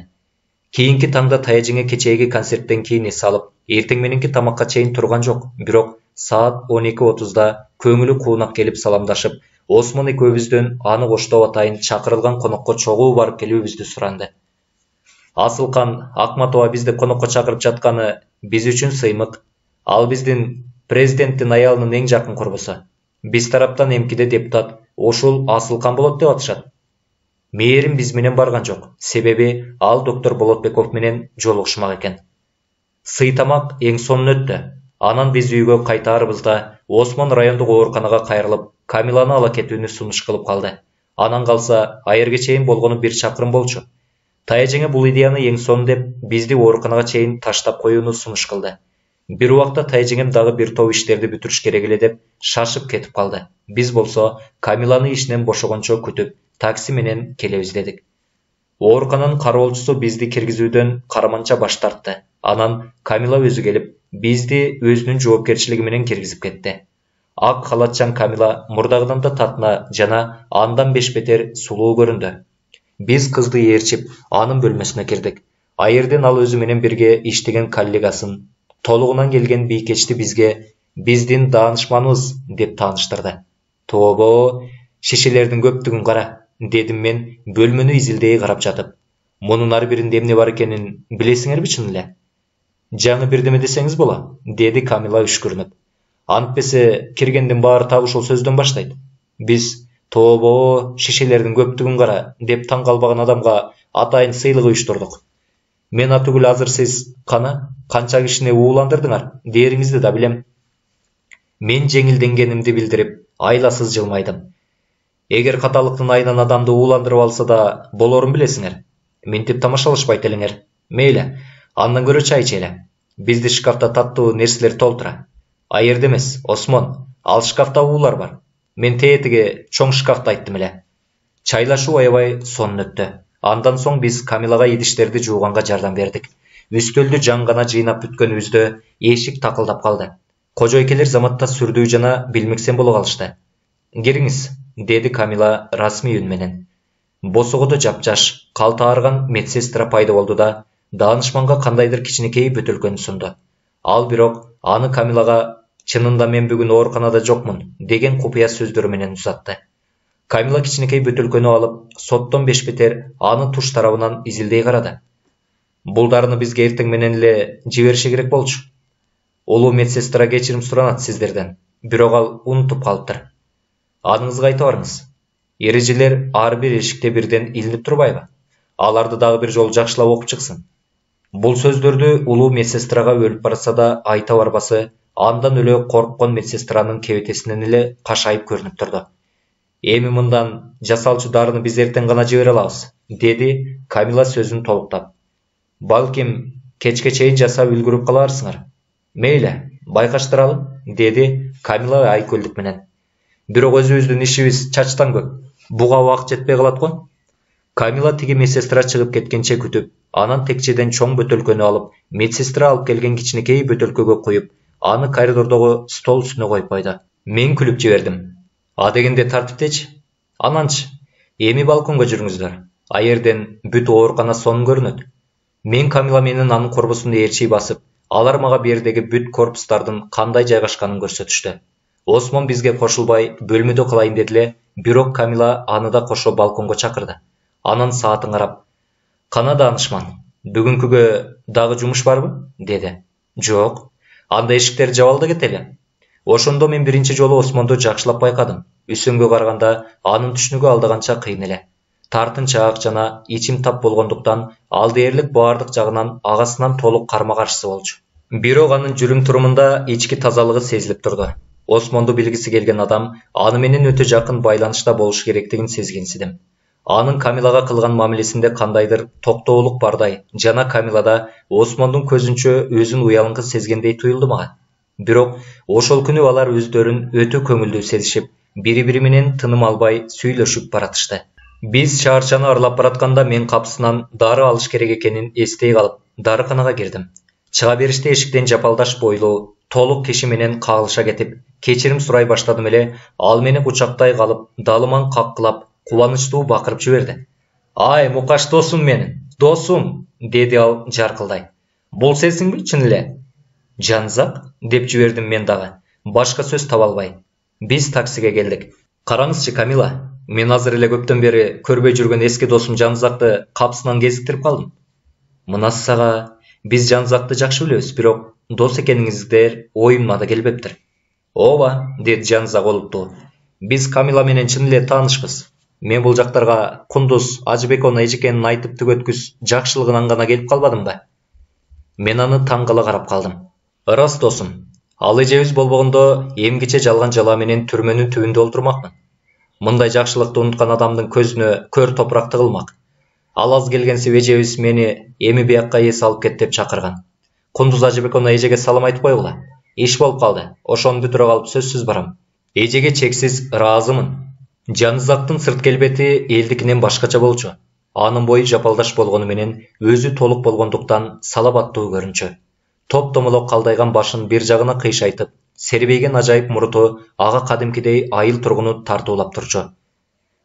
Кийинки таңда Таяжиңе кечээги концерттен кийин эс алып, эртең мененки тамакка чейин турган жок. Бирок саат 12:30да көңүлү куунак келип саламдашып, Осмон экөөбүздөн аны коштоп атайын чакырылган конокко чогуу барып келүүбүздү суранды. Асылкан Акматова бизди конокко чакырып жатканы биз үчүн сыймык. Ал биздин президенттин аялынын эң жакын курбусу. Биз тараптан эмкиде депутат ушул Асылкан болот деп атышат. Мээрим биз менен барган жок. Себеби ал доктор Болотбеков менен жолугушмак экен. Сыйтамак эң сонун өттү. Анан биз үйгө кайтаарыбызда Осмон райондук ооруканага кайрылып, Камиланы ала кетүүнү сунуш кылып калды. Анан калса, айырга чейин болгону 1 чакырым болчу. Тайжеңе бул идеяны эң сонун деп, бизди ооруканага чейин таштап коюуну сунуш кылды. Бир убакта тайжеңем дагы бир топ иштерди бүтүрүш керек эле деп шашып кетип калды. Биз болсо Камиланы ишинен бошогончо күтүп, такси менен келебиз дедик. Оорукананын кароолчусу бизди киргизүүдөн караманча баш тартты. Анан Камила өзү келип, бизди өзүнүн жоопкерчилиги менен киргизип кетти. Ак халатчан Камила мурдагыдан да татына жана андан 5 бетер сулуу көрүндү. Биз кызды ээрчип, анын бөлмөсүнө кирдик. Айырдын ал өзү менен бирге иштеген коллегасын, толугунан келген бийкечти бизге биздин даанышманыбыз деп тааныштырды. Тобо, шишелердин көптүгүн кара, дедим мен бөлмөнү изилдей карап жатып. Мунун ар биринде эмне бар экенин билесиңерби чын эле? Жаңы бирдеме десеңиз боло, деди Камила үшкүрүнүп. Антпесе киргендин баары так ушул сөздөн баштайт. Биз тобо, шишелердин көптүгүн кара деп таң калбаган адамга атайын сыйлык уюштурдук. Мен атүгүл азыр сиз канча кишини ууландырдыңар дээриңизди да билем. Мен жеңилденгенимди билдирип, айласыз жылмайдым. Эгер каталыктын айынан адамды ууландырып алса да болорун билесиңер. Минтип тамашалашпайт элеңер. Мейли, андан көрө чай ичели. Бизди шкафта таттуу нерселер толтура. Айырды эмес, Осмон, ал шкафта уулар бар. Мен тетиги чоң шкафты айттым эле. Чайлашуу аябай сонун өттү. Андан соң биз Камилага идиштерди жууганга жардам бердик. Үстөлдү жаң гана жыйнап бүткөнүбүздө эшик такылдап калды. Кожойкелер заматта сүрдүү жана билмексен боло калышты. Кириңиз, деди Камила расмий үн менен. Босогодо жапжаш, калты аарыган медсестра пайда болду да, даанышманга кандайдыр кичинекей бөтөлкөнү сунду. Ал бирок аны Камилага чынында мен бүгүн ооруканада жокмун деген купуя сөздөрү менен узатты. Камила кичинекей бөтөлкөнү алып, соттон 5 бетер аны туш тарабынан изилдей карады. Бул дарыны бизге эртең менен эле жибериши керек болчу. Улуу медсестра кечирим суранат сиздерден, бирок ал унутуп калыптыр. Адыңызга айта барыңыз. Эрежелер ар бир эшикте бирден илинип турбайбы? Аларды дагы бир жолу жакшылап окуп чыксын. Бул сөздөрдү улуу медсестрага өлүп барса да айта барбасы, андан эле корккон медсестранын кебетесинен эле кашайып көрүнүп турду. Эми мындан жасалчу дарыны биз эртең гана жибере алабыз, деди Камила сөзүн толуктап. Балким кечке чейин жасап үлгүрүп каларсыңар. Мейли, байкаштыралы, деди Камила айкөлдүк менен. Бирок өзүбүздүн ишибиз чачтан көп. Буга убакыт жетпей калат го. Камила тиги медсестра чыгып кеткенче күтүп, анан текчеден чоң бөтөлкөнү алып, медсестра алып келген кичинекей бөтөлкөгө куюп, аны коридордогу стол үстүнө коюп койду. Мен күлүп жибердим. А дегенде тартиптечи. Ананчы, эми балконго жүрүңүздөр. Айерден бүт оорукана сонун көрүнөт. Мен Камила менен анын корбусун ээрчий басып, алар мага бердеги бүт корпустардын кандай жайгашканын көрсөтүштү. Осмон бизге кошулбай бөлмөдө калайын деди эле, бирок Камила аны да кошо балконго чакырды. Анан саатын карап, "Кана даанышман, бүгүнкүгө дагы жумуш барбы?" деди. "Жок, анда эшиктерди жаап ал да кетели." Ошондо мен биринчи жолу Осмонду жакшылап байкадым. Үсөнгө караганда анын түшүнүгү алдаганча кыйын эле. Тартынчаак жана ичим тап болгондуктан ал дээрлик баардык жагынан агасынан толук карма каршысы болчу. Бирок анын жүрүм турумунда ички тазалыгы сезилип турду. Осмонду билгиси келген адам аны менен өтө жакын байланышта болуш керектигин сезгенсидим. Анын Камилага кылган мамилесинде кандайдыр токтоолук бардай жана Камилада Осмондун көзүнчө өзүн уялыңкы сезгендей туюлду мага. Бирок ошол күнү алар өздөрүн өтө көңүлдүү сезишип, бири-бири менен тыным албай сүйлөшүп баратышты. Биз шаарчаны аралап баратканда мен капысынан дары алыш керек экенин эстей калып, дарыканага кирдим. Чыга бериште эшиктен жапалдаш бойлуу, толук киши менен кагылыша кетип, кечирим сурай баштадым эле, ал мени кучактай калып, далыман каккылап, кубанычтуу бакырып жиберди. "Ай, мукаш досум менин, досум", деди ал жаркылдай. "Бул сенсиңби чын эле?" "Жанзак", деп жибердим мен дагы, башка сөз таба албай. Биз таксиге келдик. "Караңызчы, Камила, мен азыр эле көптөн бери көрбөй жүргөн эски досум Жанзакты капысынан кезиктирип калдым." "Мына сага, биз Жанзакты жакшы билебиз, бирок дос экениңиздер оюмма да келбептир." "Ооба", деди Жанзак олуптуу. "Биз Камила менен чын эле таанышпыз. Мен бул жактарга Кундуз Ажыбекона эжекенин айтып түгөткүс жакшылыгынан гана келип калбадым да. Мен аны таң кала карап калдым. Ырас досум, ал эжебиз болбогондо эмгиче жалган жала менен түрмөнүн түбүндө олтурмакмын. Мындай жакшылыкты унуткан адамдын көзүнө көр топурак тыгылмак. Ал аз келгенсип эжебиз мени эми биякка эс алып кет деп чакырган. Кундуз Ажыбекона эжеге салам айтып койгула. Иш болуп калды. Ошону бүтүрө калып сөзсүз барам. Эжеге чексиз ыраазымын. Жанызактын сырт келбети элдикинен башкача болчу. Анын бою жапалдаш болгону менен өзү толук болгондуктан салабаттуу көрүнчү. Топ-томолок калдайган башын бир жагына кыйшайтып, сербейген ажайып муруту ага кадимкидей айыл тургуну тартуулап турчу.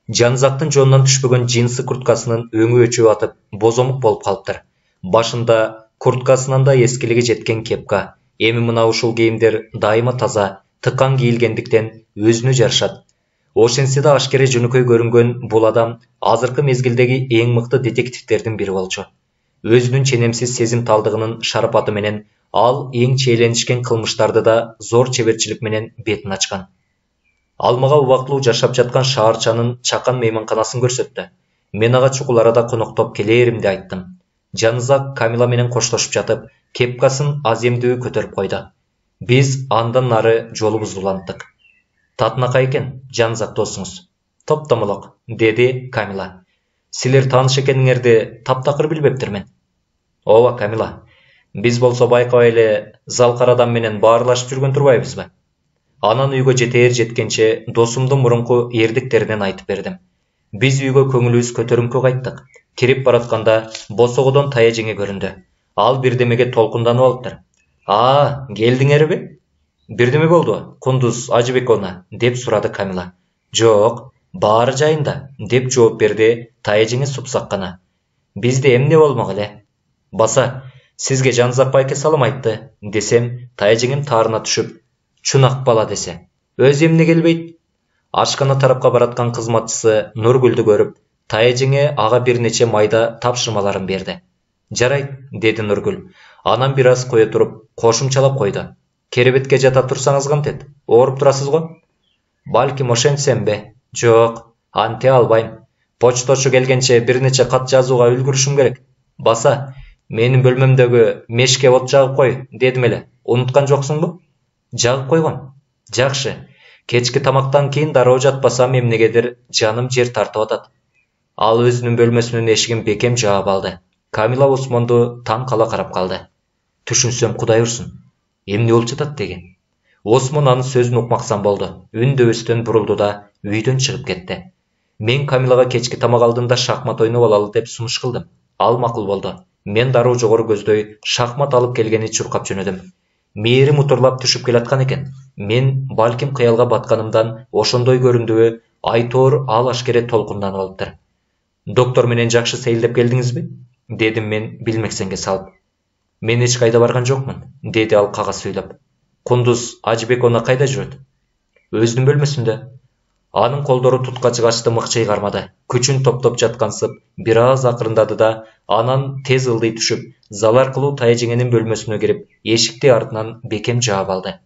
Жанызактын жоонунан түшпөгөн джинсы курткасынын өңү өчүп атып, бозомук болуп калыптыр. Башында курткасынан да эскилиги жеткен кепка. Эми мына ушул кийимдер дайыма таза, тыккан кийилгендиктен өзүнө жарышат. Ошентсе да ашкере жөнөкөй көрүнгөн бул адам азыркы мезгилдеги эң мыкты детективдердин бири болчу. Өзүнүн ченемсиз сезимталдыгынын шарапаты менен ал эң чиеленишкен кылмыштарды да зор чеберчилик менен бетин ачкан. Ал мага убактылуу жашап жаткан шаарчанын чакан мейманканасын көрсөттү. Мен ага чукул арада коноктоп келеримди айттым. Жанызак Камила менен коштошуп жатып, кепкасын аземдүү көтөрүп койду. Биз андан нары жолубузду уланттык. Татынакай экен, Жанызак досуңуз. Топ-томолок, деди Камила. Силер тааныш экениңерди таптакыр билбептирмин. Ооба, Камила. Биз болсо байкабай эле Залкар адам менен баарлашып жүргөн турбайбызбы? Анан үйгө жетээр жеткенче досумдун мурунку эрдиктеринен айтып бердим. Биз үйгө көңүлүбүз көтөрүңкү кайттык. Кирип баратканда босогодон тая жеңе көрүндү. Ал бирдемеге толкунданып алыптыр. Келдиңерби? Бирдеме болду, Кундуз Ажыбекона, деп сурады Камила. Жок, баары жайында, деп жооп берди тая жеңе супсак гана. Бизде эмне болмок эле? Баса, сизге Жанызак байке салам айтты, десем, тая жеңем таарына түшүп, чунак бала десе. Өзү эмне келбейт? Ашкана тарапка бараткан кызматчысы Нургүлдү көрүп, тая жеңе ага бир нече майда тапшырмаларын берди. Жарайт, деди Нургүл. Анан бир аз кое туруп, кошумчалап койду. Керебетке жата турсаңыз кантет? Ооруп турасыз го? Балким ошентсемби? Жок, анте албайм. Почточу келгенче бир нече кат жазууга үлгүрүшүм керек. Баса, менин бөлмөмдөгү мешке от жагып кой, дедим эле. Унуткан жоксуңбу? Жагып койгом. Жакшы. Кечки тамактан кийин дароо жатпасам эмнегедир жаным жер тартып атат. Ал өзүнүн бөлмөсүнүн эшигин бекем жаап алды. Камила Осмонду таң кала карап калды. Түшүнсөм Кудай урсун. Эмне болуп жатат деген. Осмон анын сөзүн укмаксан болду. Үндөбөстөн бурулду да үйдөн чыгып кетти. Мен Камилага кечки тамак алдында шахмат ойноп алалы деп сунуш кылдым. Ал макул болду. Мен дароо жогору көздөй шахмат алып келгени чуркап жөнөдүм. Мээри мутурлап түшүп келаткан экен. Мен балким кыялга батканымдан ошондой көрүндүбү, айтоор ал ашкере толкунданып алыптыр. Доктор менен жакшы сейилдеп келдиңизби? Дедим мен билмексенге салып. Мен эч кайда барган жокмун, деди ал кага сүйлөп. Кундуз Ажыбекона кайда жүрөт? Өзүнүн бөлмөсүндө. Анын колдору туткачы качты мыкчый кармады. Күчүн топтоп жаткансып, бир аз акырындады да, анан тез ылдый түшүп, зал аркылуу тая жеңенин бөлмөсүнө кирип, эшикти артынан бекем жаап алды.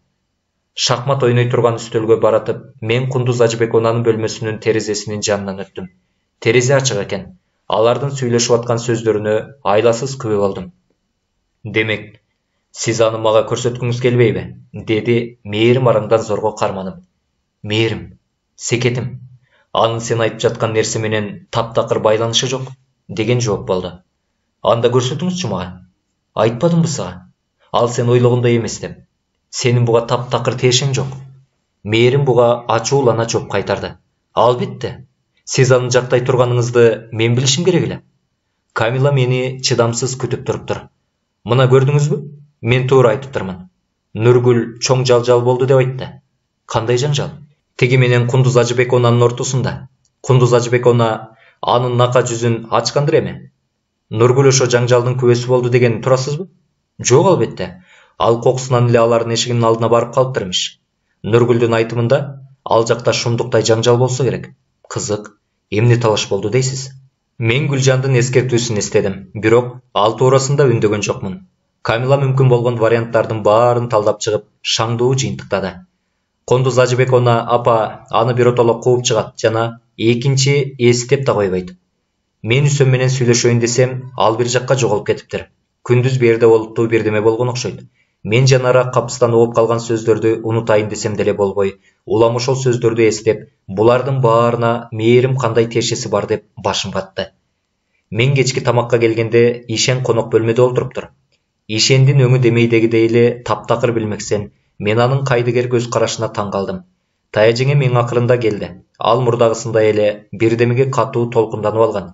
Шахмат ойной турган үстөлгө баратып, мен Кундуз Ажыбеконанын бөлмөсүнүн терезесинин жанынан өттүм. Терезе ачык экен. Алардын сүйлөшүп аткан сөздөрүнө айласыз күбө болдум. Демек, сиз аны мага көрсөткүңүз келбейби? Деди мээрим араңдан зорго карманып. Мээрим, секетим. Анын сен айтып жаткан нерсе менен таптакыр байланышы жок, деген жооп болду. Анда көрсөтүңүзчү мага. Айтпадымбы сага? Ал сен ойлогондой эмес деп. Сенин буга таптакыр тиешең жок. Мээрим буга ачуулана жооп кайтарды. Албетте. Сиз аны жактай турганыңызды мен билишим керек эле. Камила мени чыдамсыз күтүп туруптур. Мына көрдүңүзбү? Мен туура айтыптырмын. Нургүл чоң жалжал болду деп айтты. Кандай жаңжал? Тиги менен Кундуз Ажыбеконанын ортосунда. Кундуз Ажыбекона анын нака жүзүн ачкандыр эми. Нургүл ошо жаңжалдын күбөсү болду деген турасызбы? Жок, албетте. Ал кокусунан эле алардын эшигинин алдына барып калыптыр имиш. Нургүлдүн айтымында ал жакта шумдуктай жаңжал болсо керек. Кызык, эмне талаш болду дейсиз? Мен Гүлжандын эскертүүсүн эстедим, бирок ал туурасында үндөгөн жокмун. Камила мүмкүн болгон варианттардын баарын талдап чыгып, шаңдуу жыйынтыктады. Кундуз Ажыбекона апа аны биротоло кууп чыгат жана экинчи эстеп да койбойт. Мен Үсөн менен сүйлөшөйүн десем, ал бир жакка жоголуп кетиптир. Күндүз берде болуптуу бирдеме болгон окшойт. Мен жанара капыстан угуп калган сөздөрдү унутайын десем деле болбой, улам ошол сөздөрдү эстеп, булардын баарына мээрим кандай тиешеси бар деп башым катты. Мен кечки тамакка келгенде Ишен конок бөлмөдө олтуруптур. Ишендин өңү демейдегидей эле таптакыр билмексен, мен анын кайдыгер көз карашына таң калдым. Таяжеңе эң акырында келди. Ал мурдагысындай эле бирдемеге катуу толкунданып алган.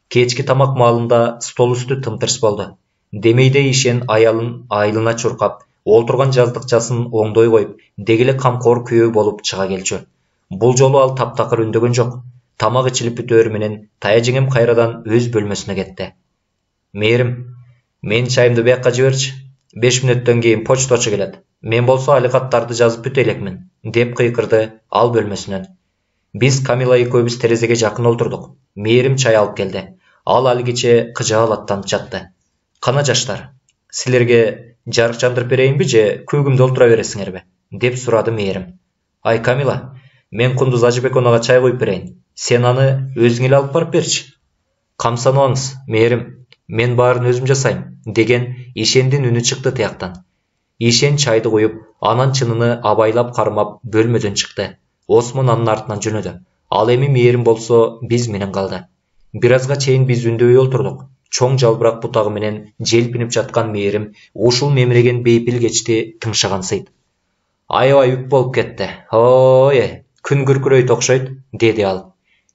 Кечки тамак маалында стол үстү тымтырс болду. Демейде Ишен аялын айылына чуркап, олтурган жаздыкчасын оңдой коюп, дегеле камкор күйөө болуп чыга келчү. Бул жолу ал таптакыр үндөгөн жок. Тамак ичилип бүтөөр менен таяжеңем кайрадан өз бөлмөсүнө кетти. Мээрим, мен чайымды бияка жиберчи. 5 мүнөттөн кийин почточу келет. Мен болсо али каттарды жазып бүтө элекмин, деп кыйкырды ал бөлмөсүнөн. Биз Камила экөөбүз терезеге жакын олтурдук. Мээрим чай алып келди. Ал алгиче кыжаал аттанып жатты. Кана жаштар, силерге жарык жандырып берейинби же көгүмдө олтура бересиңерби? Деп сурады Мээрим. Ай Камила, мен Кундуз Ажыбеконага чай коюп берейин. Сен аны өзүң эле алып барып берчи. Камсанабаңыз, Мээрим, мен баарын өзүм жасайм, деген Ишендин үнү чыкты тияктан. Ишен чайды коюп, анан чыныны абайлап кармап бөлмөдөн чыкты. Осмон анын артынан жөнөдү. Ал эми Мээрим болсо биз менен калды. Бир азга чейин биз үндөбөй олтурдук. Чоң жалбырак бутагы менен желпинип жаткан Мээрим ушул мемиреген бейпил кечти тыңшагансыйт. Аябай үп болуп кетти. Ой, күн күркүрөйт окшойт, деди ал.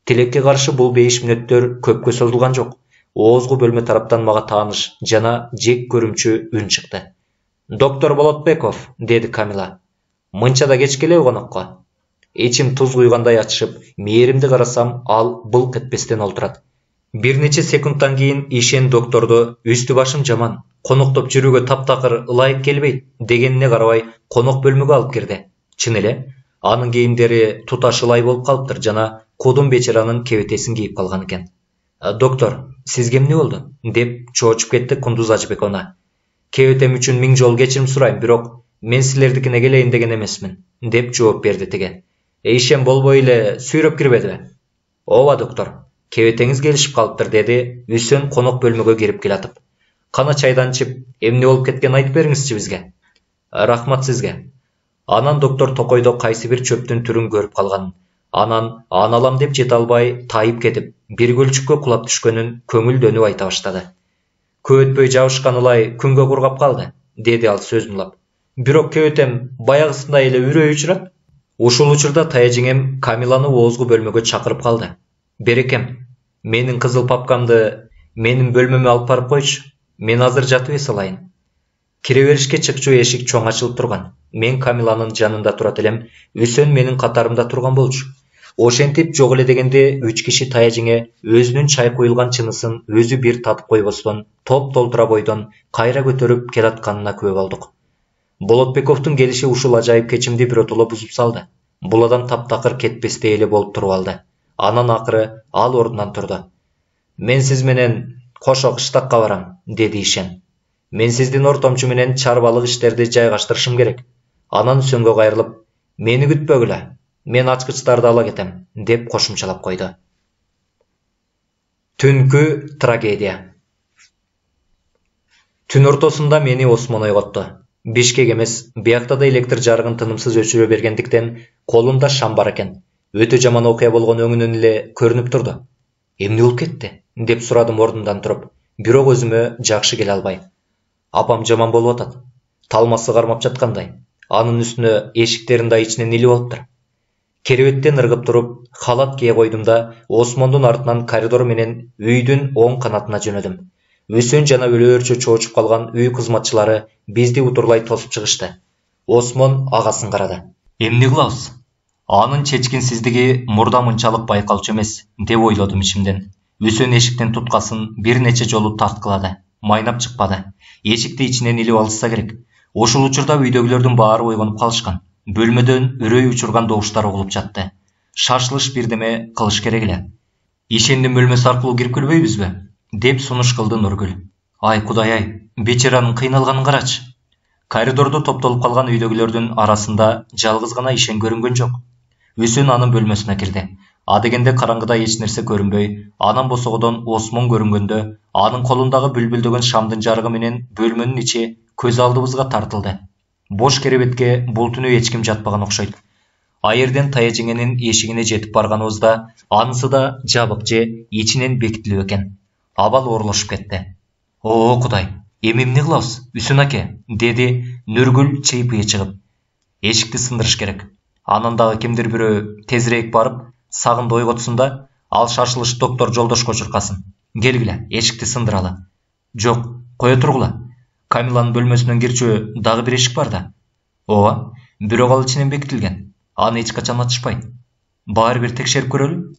Тилекке каршы бул 5 мүнөттөр көпкө созулган жок. Оозгу бөлмө тараптан мага тааныш жана жек көрүмчү үн чыкты. Доктор Болотбеков, деди Камила. Мынча да кеч келеби конокко? Ичим туз куйгандай ачышып, Мээримди карасам, ал былк этпестен олтурат. Бир нече секундтан кийин Ишен докторду үстү башым жаман, коноктоп жүрүүгө таптакыр ылайык келбейт дегенине карабай конок бөлмөгө алып кирди. Чын эле, анын кийимдери туташ ылай болуп калыптыр жана кудум бечаранын кебетесин кийип калган экен. Доктор, сизге эмне болду? Деп чоочуп кетти Кундуз Ажыбекона. Кебетем үчүн 1000 жолу кечирим сурайм, бирок мен силердикине келейин деген эмесмин, деп жооп берди тиги. Ишен болбой эле сүйрөп кирбедиби? Ооба доктор, кебетеңиз келишип калыптыр, деди Үсөн конок бөлмөгө кирип келатып. Кана чайдан ичип, эмне болуп кеткенин айтып бериңизчи бизге. Рахмат сизге. Анан доктор токойдо кайсы бир чөптүн түрүн көрүп калганын, анан аналам деп жете албай тайып кетип, бир көлчүккө кулап түшкөнүн көңүлдөнүп айта баштады. Көп өтпөй жабышкан ылай күнгө кургап калды, деди ал сөзүн улап. Бирок кебетем баягысындай эле үрөй учурат. Ушул учурда таяжеңем Камиланы оозгу бөлмөгө чакырып калды. Берекем, менин кызыл папкамды менин бөлмөмө алып барып койчу. Мен азыр жатып эс алайын. Кире беришке чыкчу эшик чоң ачылып турган. Мен Камиланын жанында турат элем, Үсөн менин катарымда турган болчу. Ошентип жок эле дегенде 3 киши таяжеңе өзүнүн чай куюлган чынысын өзү бир татып койбостон, топ толтура бойдон кайра көтөрүп келатканына күбө болдук. Болотбековдун келиши ушул ажайып кечимди биротоло бузуп салды. Бул адам таптакыр кетпестей эле болуп туруп алды. Анан акыры ал ордунан турду. Мен сиз менен кошо кыштакка барам, деди Ишен. Мен сиздин ортомчу менен чарбалык иштерди жайгаштырышым керек. Анан Үсөнгө кайрылып, мени күтпөгүлө, мен ачкычтарды ала кетем, деп кошумчалап койду. Түнкү трагедия. Түн ортосунда мени Осмон ойготту. Бишкек эмес, биякта да электр жарыгын тынымсыз өчүрө бергендиктен колунда шам бар экен. Өтө жаман окуя болгон өңүнөн эле көрүнүп турду. Эмне болуп кетти? Деп сурадым ордумдан туруп, бирок өзүмө жакшы келе албай. Апам жаман болуп атат. Талмасы кармап жаткандай. Анын үстүнө эшиктерин да ичинен илип алыптыр. Керебеттен ыргып туруп, халат кие койдум да Осмондун артынан коридор менен үйдүн оң канатына жөнөдүм. Үсөн жана өлөөрчө чоочуп калган үй кызматчылары бизди утурлай тосуп чыгышты. Осмон агасын карады. Эмне кылабыз? Анын чечкинсиздиги мурда мынчалык байкалчу эмес, деп ойлодум ичимден. Үсөн эшиктен туткасын бир нече жолу тарткылады. Майнап чыкпады. Эшикти ичинен илип алышса керек. Ошол учурда үйдөгүлөрдүн баары ойгонуп калышкан. Бөлмөдөн үрөй учурган добуштар угулуп жатты. Шашылыш бирдеме кылыш керек эле. Ишендин бөлмөсү аркылуу кирип көрбөйбүзбү? Деп сунуш кылды Нургүл. Ай кудай-ай, бечаранын кыйналганын карачы. Коридордо топтолуп калган үйдөгүлөрдүн арасында жалгыз гана Ишен көрүнгөн жок. Үсөн анын бөлмөсүнө кирди. Адегенде караңгыда эч нерсе көрүнбөй, анан босогодон Осмон көрүнгөндө, анын колундагы бүлбүлдөгөн шамдын жарыгы менен бөлмөнүн ичи көз алдыбызга тартылды. Бош керебетке бул түнү эч ким жатпаган окшойт. Айырден Тая жеңенин эшигине жетип барганыбызда, анысы да жабык же ичинен бекитилип экен. Абал оорлошуп кетти. О, Кудай, эми эмне кылабыз, Үсүн аке, деди Нургүл чыйпые чыгып. Эшикти сындырыш керек. Анан дагы кимдир бирөө тезирээк барып, сагынды ойготсун да, ал шашылыш доктор Жолдошко чуркасын. Келгиле, эшикти сындыралы. Жок, кое тургула. Камиланын бөлмөсүнөн кирчү дагы бир эшик бар да. Ооба, бирок ал ичинен бекитилген. Аны эч качан ачышпайт. Баары бир текшерип көрөлү.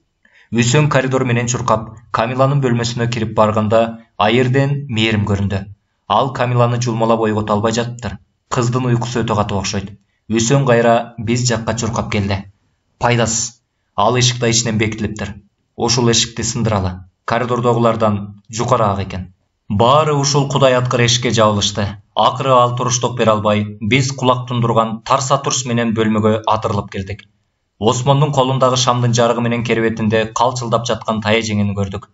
Үсүн коридор менен чуркап, Камиланын бөлмөсүнө кирип барганда, айырден Мээрим көрүндү. Ал Камиланы жулмалап ойгото албай жатыптыр. Кыздын уйкусу өтө катуу окшойт. Үсүн кайра биз жакка чуркап келди. Пайдасыз. Ал эшик да ичинен бекитилиптир. Ушул эшикти сындыралы. Коридордогулардан жукараак экен. Баары ушул Кудай аткыр эшикке жабылышты. Акыры ал туруштук бере албай, биз кулак тундурган тарса-турс менен бөлмөгө атырылып кирдик. Осмондун колундагы шамдын жарыгы менен керебетинде калчылдап жаткан Тая жеңени көрдүк.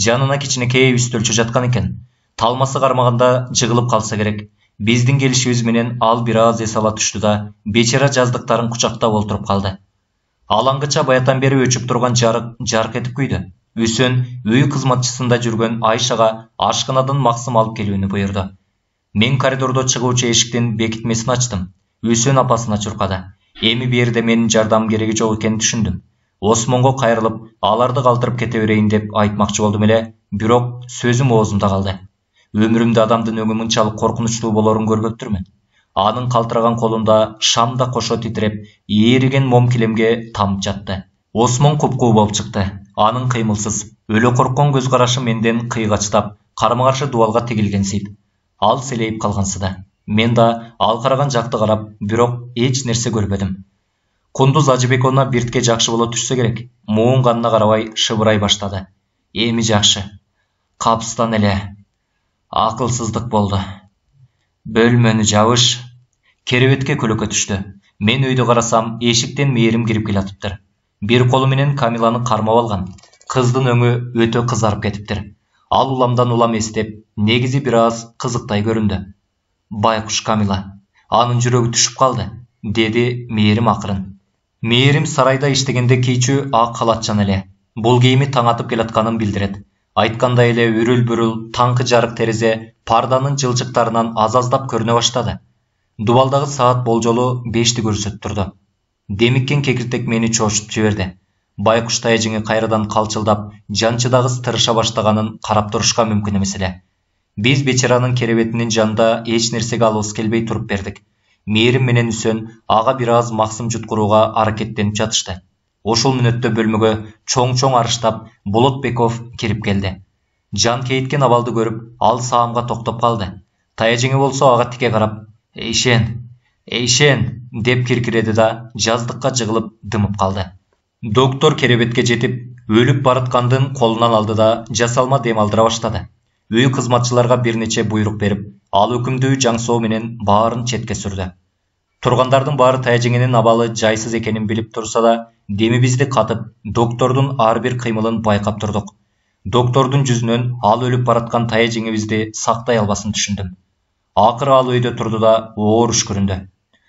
Жанына кичинекей үстөлчү жаткан экен. Талмасы кармаганда жыгылып калса керек. Биздин келишибиз менен ал бир аз эс ала түштү да, бечара жаздыктарын кучактап олтуруп калды. Алаңгыча баятан бери өчүп турган жарык жарк этип күйдү. Үсүн үй кызматчысында жүргөн Айшага ашканадан максым алып келүүнү буйрду. Мен коридордо чыгуучу эшиктин бекитмесин ачтым. Үсүн апасына чуркады. Эми бу жерде менин жардам кереги жок экенин түшүндүм. Осмонго кайрылып, аларды калтырып кете берейин деп айтмакчы болдум эле, бирок сөзүм оозумда калды. Өмүрүмдө адамдын өңү мынчалык коркунучтуу болорун көрбөптүрмүн. Анын калтыраган колунда шам да кошо титиреп, ээриген мом килемге тамып жатты. Осмон купкуу болуп чыкты. Анын кыймылсыз, өлө корккон көз карашы менден кыйгачтап, карама-каршы дубалга тигилгенсип. Ал селейип калгансыда. Мен да ал караган жакты карап, бирок эч нерсе көрбөдүм. Кундуз Ажыбековна биртке жакшы боло түшсө керек. Муунганына карабай шыбырай баштады. Эми жакшы. Капыстан эле акылсыздык болду. Бөлмөнү жабыш. Керебетке көлөкө түштү. Мен өйдө карасам, эшиктен Мээрим кирип келатыптыр. Бир колу менен Камиланы кармап алган. Кыздын өңү өтө кызарып кетиптир. Ал уламдан улам эстеп, негизи бир аз кызыктай көрүндү. Байкуш Камила, анын жүрөгү түшүп калды, деди Мээрим акырын. Мээрим сарайда иштегенде кийчү ак халатчан эле. Бул кийими таң атып келатканын билдирет. Айткандай эле үрүл-бүрүл таңкы жарык терезе парданын жылчыктарынан аз-аздап көрүнө баштады. Дубалдагы саат болжолу 5ти көрсөтүп турду. Демиккен кекиртек мени чоочуп жиберди. Байкуш Тая жеңе кайрадан калчылдап, жанчыдагы тырыша баштаганын карап турушка мүмкүн эмес эле. Биз бечаранын керебетинин жанында эч нерсеге алыбыз келбей туруп бердик. Мээрим менен Үсөн ага бир аз максым жуткурууга аракеттенип жатышты. Ошол мүнөттө бөлмөгө чоң-чоң арыштап Болотбеков кирип келди. Жан кейиткен абалды көрүп, ал саамга токтоп калды. Тая жеңе болсо ага тике карап, «Эйшен!» деп киркиреди да жаздыкка жыгылып дымып калды. Доктор керебетке жетип, өлүп барыткандын колунан алды да жасалма дем алдыра баштады. Үй кызматчыларга бир нече буйрук берип, ал өкүмдүү жаңсоо менен баарын четке сүрдү. Тургандардын баары Тая жеңенин абалы жайсыз экенин билип турса да, демибизди катып, доктордун ар бир кыймылын байкап турдук. Доктордун жүзүнөн ал өлүп бараткан Тая жеңебизди сактай албасын түшүндүм. Акыры ал өйдө турду да оор үшкүрүндү.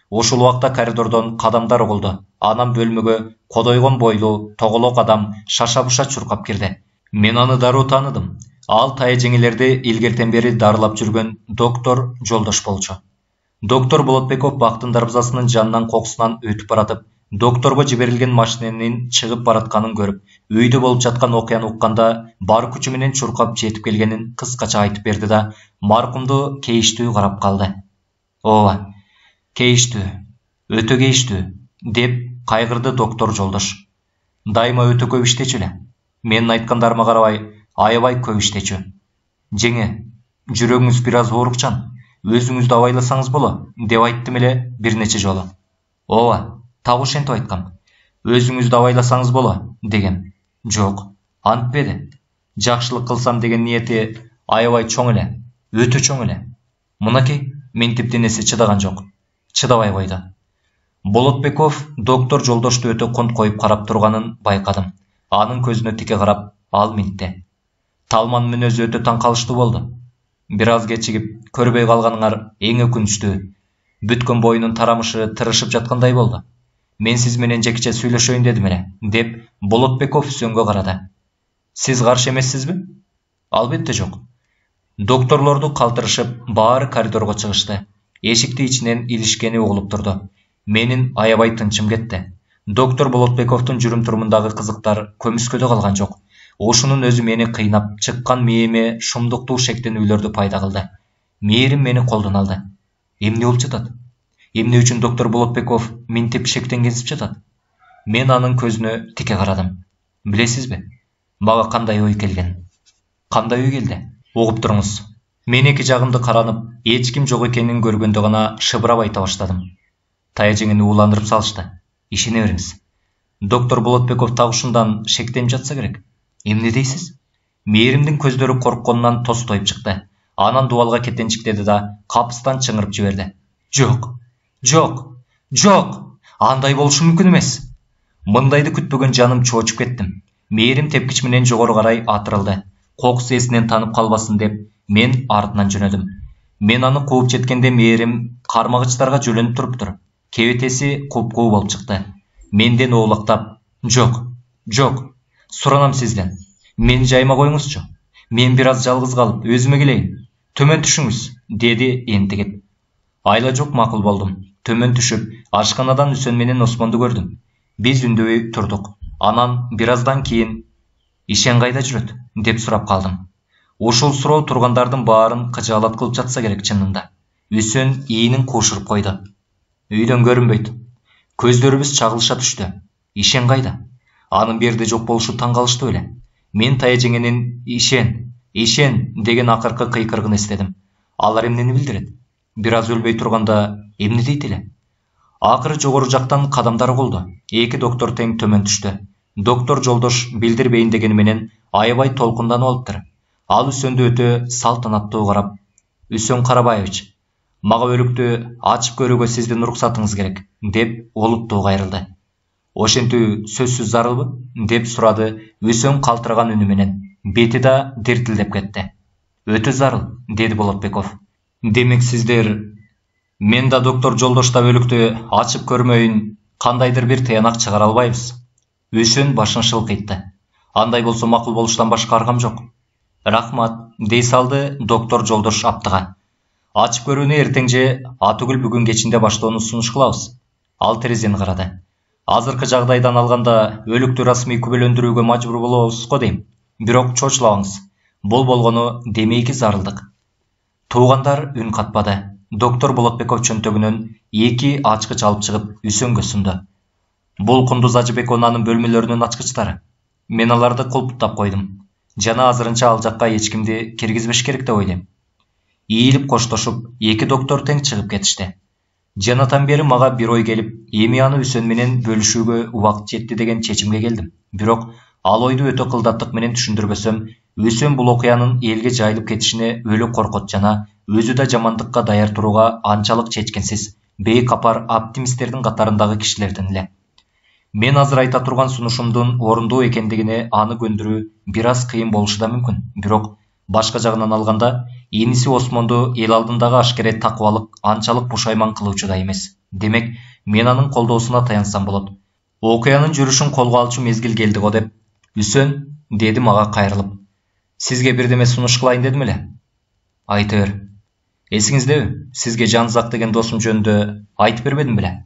Ошол убакта коридордон кадамдар угулду. Анан бөлмөгө кодойгон бойлуу, тоголок адам шаша-буша чуркап кирди. Мен аны дароо тааныдым. Ал Тая жеңелерди илгертен бери дарылап жүргөн доктор Жолдош болчу. Доктор Болотбеков бактын дарбазасынын жанынан кокусунан өтүп баратып, докторго жиберилген машиненин чыгып баратканын көрүп, үйдө болуп жаткан окуяны укканда бар күчү менен чуркап жетип келгенин кыскача айтып берди да, маркумду кейиштүү карап калды. Ооба, кейиштүү, өтө кейиштүү, деп кайгырды доктор Жолдош. Дайыма өтө көп иштечү эле. Менин айткандарыма карабай, аябай көп иштечү. Жеңе, жүрөгүңүз бир аз оорукчан. Өзүңүздү абайласаңыз боло, деп айттым эле бир нече жолу. Ооба, так ошентип айткам. Өзүңүздү абайласаңыз боло, дегем. Жок, антпеди. Жакшылык кылсам деген ниети аябай чоң эле, өтө чоң эле. Мынакей, ментиптенеси чыдаган жок. Чыдабай койду. Болотбеков доктор Жолдошту өтө конт коюп карап турганын байкадым. Анын көзүнө тике карап, ал минтти. Талман мен өзү өтө таң калыштуу болду. Бир аз кечигип, көрбөй калганыңар эң өкүнүчтүү. Бүткөн боюнун тарамышы тырышып жаткандай болду. Мен сиз менен жекече сүйлөшөйүн дедим эле, деп Болотбеков Үсөнгө карады. Сиз каршы эмессизби? Албетте жок. Докторлорду калтырышып, баары коридорго чыгышты. Эшикти ичинен илишкени угулуп турду. Менин аябай тынчым кетти. Доктор Болотбековдун жүрүм-турумундагы кызыктар көмүскөдө калган жок. Ошунун өзү мени кыйнап, чыккан мээме шумдуктуу шектенүүлөрдү пайда кылды. Мээрим мени колдон алды. Эмне болуп жатат? Эмне үчүн доктор Болотбеков минтип шектен кезип жатат? Мен анын көзүнө тике карадым. Билесизби? Мага кандай ой келген? Кандай ой келди? Угуп туруңуз. Мен эки жагымды каранып, эч ким жок экенин көргөндө гана шыбырап айта баштадым. Таяжеңени ууландырып салышты. Ишене бериңиз. Доктор Болотбеков так ушундан шектенип жатса керек. Эмне дейсиз? Мээримдин көздөрү коркконунан тостоюп чыкты. Анан дубалга кетенчиктеди да капыстан чыңырып жиберди. Жок, жок, жок! Андай болушу мүмкүн эмес. Мындайды күтпөгөн жаным чоочуп кеттим. Мээрим тепкич менен жогору карай атырылды. Кокусу эсинен танып калбасын деп, мен артынан жөнөдүм. Мен аны кууп жеткенде мээрим кармагычтарга жөлөнүп туруптур. Кебетеси куп-куу болуп чыкты. Менден оолактап, жок, жок, суранам сизден. Мени жайма коюңузчу. Мен бир аз жалгыз калып, өзүмө келейин. Төмөн түшүңүз, деди энтигип. Айла жок, макул болдум. Төмөн түшүп, ашканадан Үсөн менен Осмонду көрдүм. Биз үндөбөй турдук. Анан бир аздан кийин Ишен кайда жүрөт? Деп сурап калдым. Ушул суроо тургандардын баарын кыжаалат кылып жатса керек чынында. Үсөн ийинин куушуруп койду. Үйдөн көрүнбөйт. Көздөрүбүз чагылыша түштү. Ишен кайда? Анын берде жок болушу таң калыштуу эле. Мен таяжеңенин Ишен деген акыркы кыйкырыгын эстедим. Алар эмнени билдирет? Бир аз өлбөй турганда эмне дейт эле? Акыры жогору жактан кадамдар угулду. Эки доктор тең төмөн түштү. Доктор жолдош билдирбейин дегени менен аябай толкунданып алыптыр. Ал Үсөндү өтө салтанаттуу карап, Үсөн Карабаевич, мага өлүктү ачып көрүүгө сиздин уруксатыңыз керек, деп олуттуу кайрылды. Ошентүү сөзсүз зарылбы? Деп сурады Үсөн калтыраган үнү менен. Бети да диртилдеп кетти. Өтө зарыл, деди Болотбеков. Демек сиздер... Мен да доктор жолдошта өлүктү ачып көрмөйүн кандайдыр бир тыянак чыгара албайбыз. Үсөн башын шылкыйтты. Андай болсо макул болуштан башка аргам жок. Рахмат, дей салды доктор жолдош аптыга. Ачып көрүүнү эртең же атүгүл бүгүн кечинде баштоону сунуш кылабыз. Ал терезени карады. Азыркы жагдайдан алганда өлүктү расмий күбөлөндүрүүгө мажбур болобуз го дейм. Бирок чочулабаңыз. Бул болгону демейки зарылдык. Туугандар үн катпады. Доктор Болотбеков чөнтөгүнөн эки ачкыч алып чыгып Үсөнгө сунду. Бул Кундуз Ажыбековнанын бөлмөлөрүнүн ачкычтары. Мен аларды кулпуттап койдум. Жана азырынча ал жакка эч кимди киргизбеш керек деп ойлойм. Ийилип коштошуп, эки доктор тең чыгып кетишти. Жанатан бери мага бир ой келип, эми аны Үсөн менен бөлүшүүгө убакыт жетти деген чечимге келдим. Бирок ал ойду өтө кылдаттык менен түшүндүрбөсөм, Үсөн бул окуянын элге жайылып кетишине өлү коркот жана өзү да жамандыкка даяр турууга анчалык чечкенсиз, бейик апар оптимисттердин катарындагы кишилерден эле. Мен азыр айта турган сунушумдун орундуу экендигине аны көндүрүү бир аз кыйын болушу да мүмкүн. Бирок башка жагынан алганда, иниси Осмонду эл алдындагы ашкере такыбалык анчалык бушайман кылуучу да эмес. Демек, мен анын колдоосуна таянсам болот. Окуянын жүрүшүн колго алчу мезгил келди го деп. Үсөн, деди мага кайрылып. Сизге бирдеме сунуш кылайын дедим эле. Айта бер. Эсиңиздеби, сизге Жанзак деген досум жөнүндө айтып бербедим беле?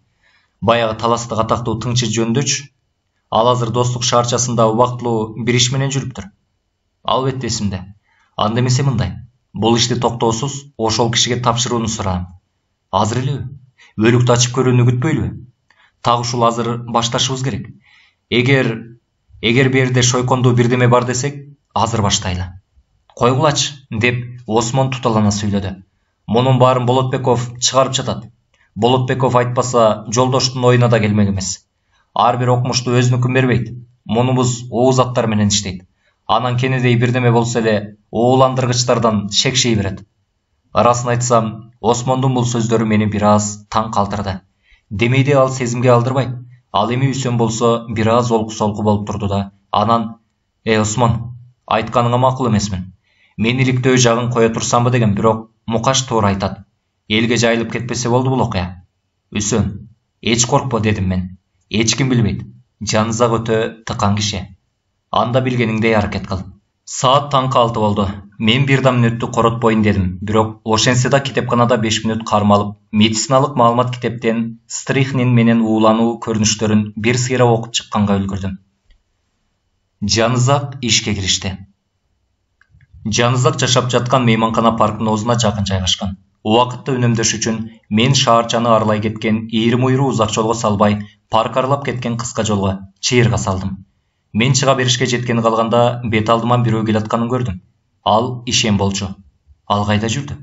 Баягы таластык атактуу тыңчы жөнүндөчү. Ал азыр Достук шаарчасында убактылуу бир иш менен жүрүптүр. Албетте эсимде. Анда эмесе мындай. Бул ишти токтоосуз ошол кишиге тапшырууну суранам. Азыр элеби? Өлүктү ачып көрүүнү күтпөйлүбү? Так ушул азыр башташыбыз керек. Эгер берде шойкондуу бирдеме бар десек, азыр баштайлы. Койгулачы, деп Осмон туталана сүйлөдү. Мунун баарын Болотбеков чыгарып жатат. Болотбеков айтпаса, жолдоштун оюна да келмек эмес. Ар бир окумушту өзүнүкүн бербейт. Мунубуз ооз аттар менен иштейт. Анан кенедей бирдеме болсо эле ууландыргычтардан шекшей берет. Арасын айтсам, Осмондун бул сөздөрү мени бир аз таң калтырды. Демейде ал сезимге алдырбайт. Ал эми Үсөн болсо бир аз олку-солку болуп турду да, Анан, Осмон, айтканыңа макул эмесмин. Мен иликтөө жагын кое турсамбы деген, бирок Мукаш туура айтат. Элге жайылып кетпесе болду бул окуя. Үсөн, эч коркпо дедим мен. Эч ким билбейт. Жанызак өтө тыкан киши. Анда билгениңдей аракет кыл. Саат таңкы 6 болду. Мен бир да мүнөттү коротпойн дедим. Бирок ошентсе китепканада 5 мүнөт кармалып, медициналык маалымат китептен стрихнин менен уулануу көрүнүштөрүн бир сыйра окуп чыкканга үлгүрдүм. Жанызак ишке киришти. Жанызак жашап жаткан мейманкана парктын оозуна жакын жайгашкан. Убакытты үнөмдөш үчүн мен шаарчаны арлай кеткен ийри-муйру узак жолго салбай, парк аралап кеткен кыска жолго, чыйырга салдым. Мен чыга беришке жеткени калганда бет алдыман бирөө келатканын көрдүм. Ал ишен болчу. Ал кайда жүрдү?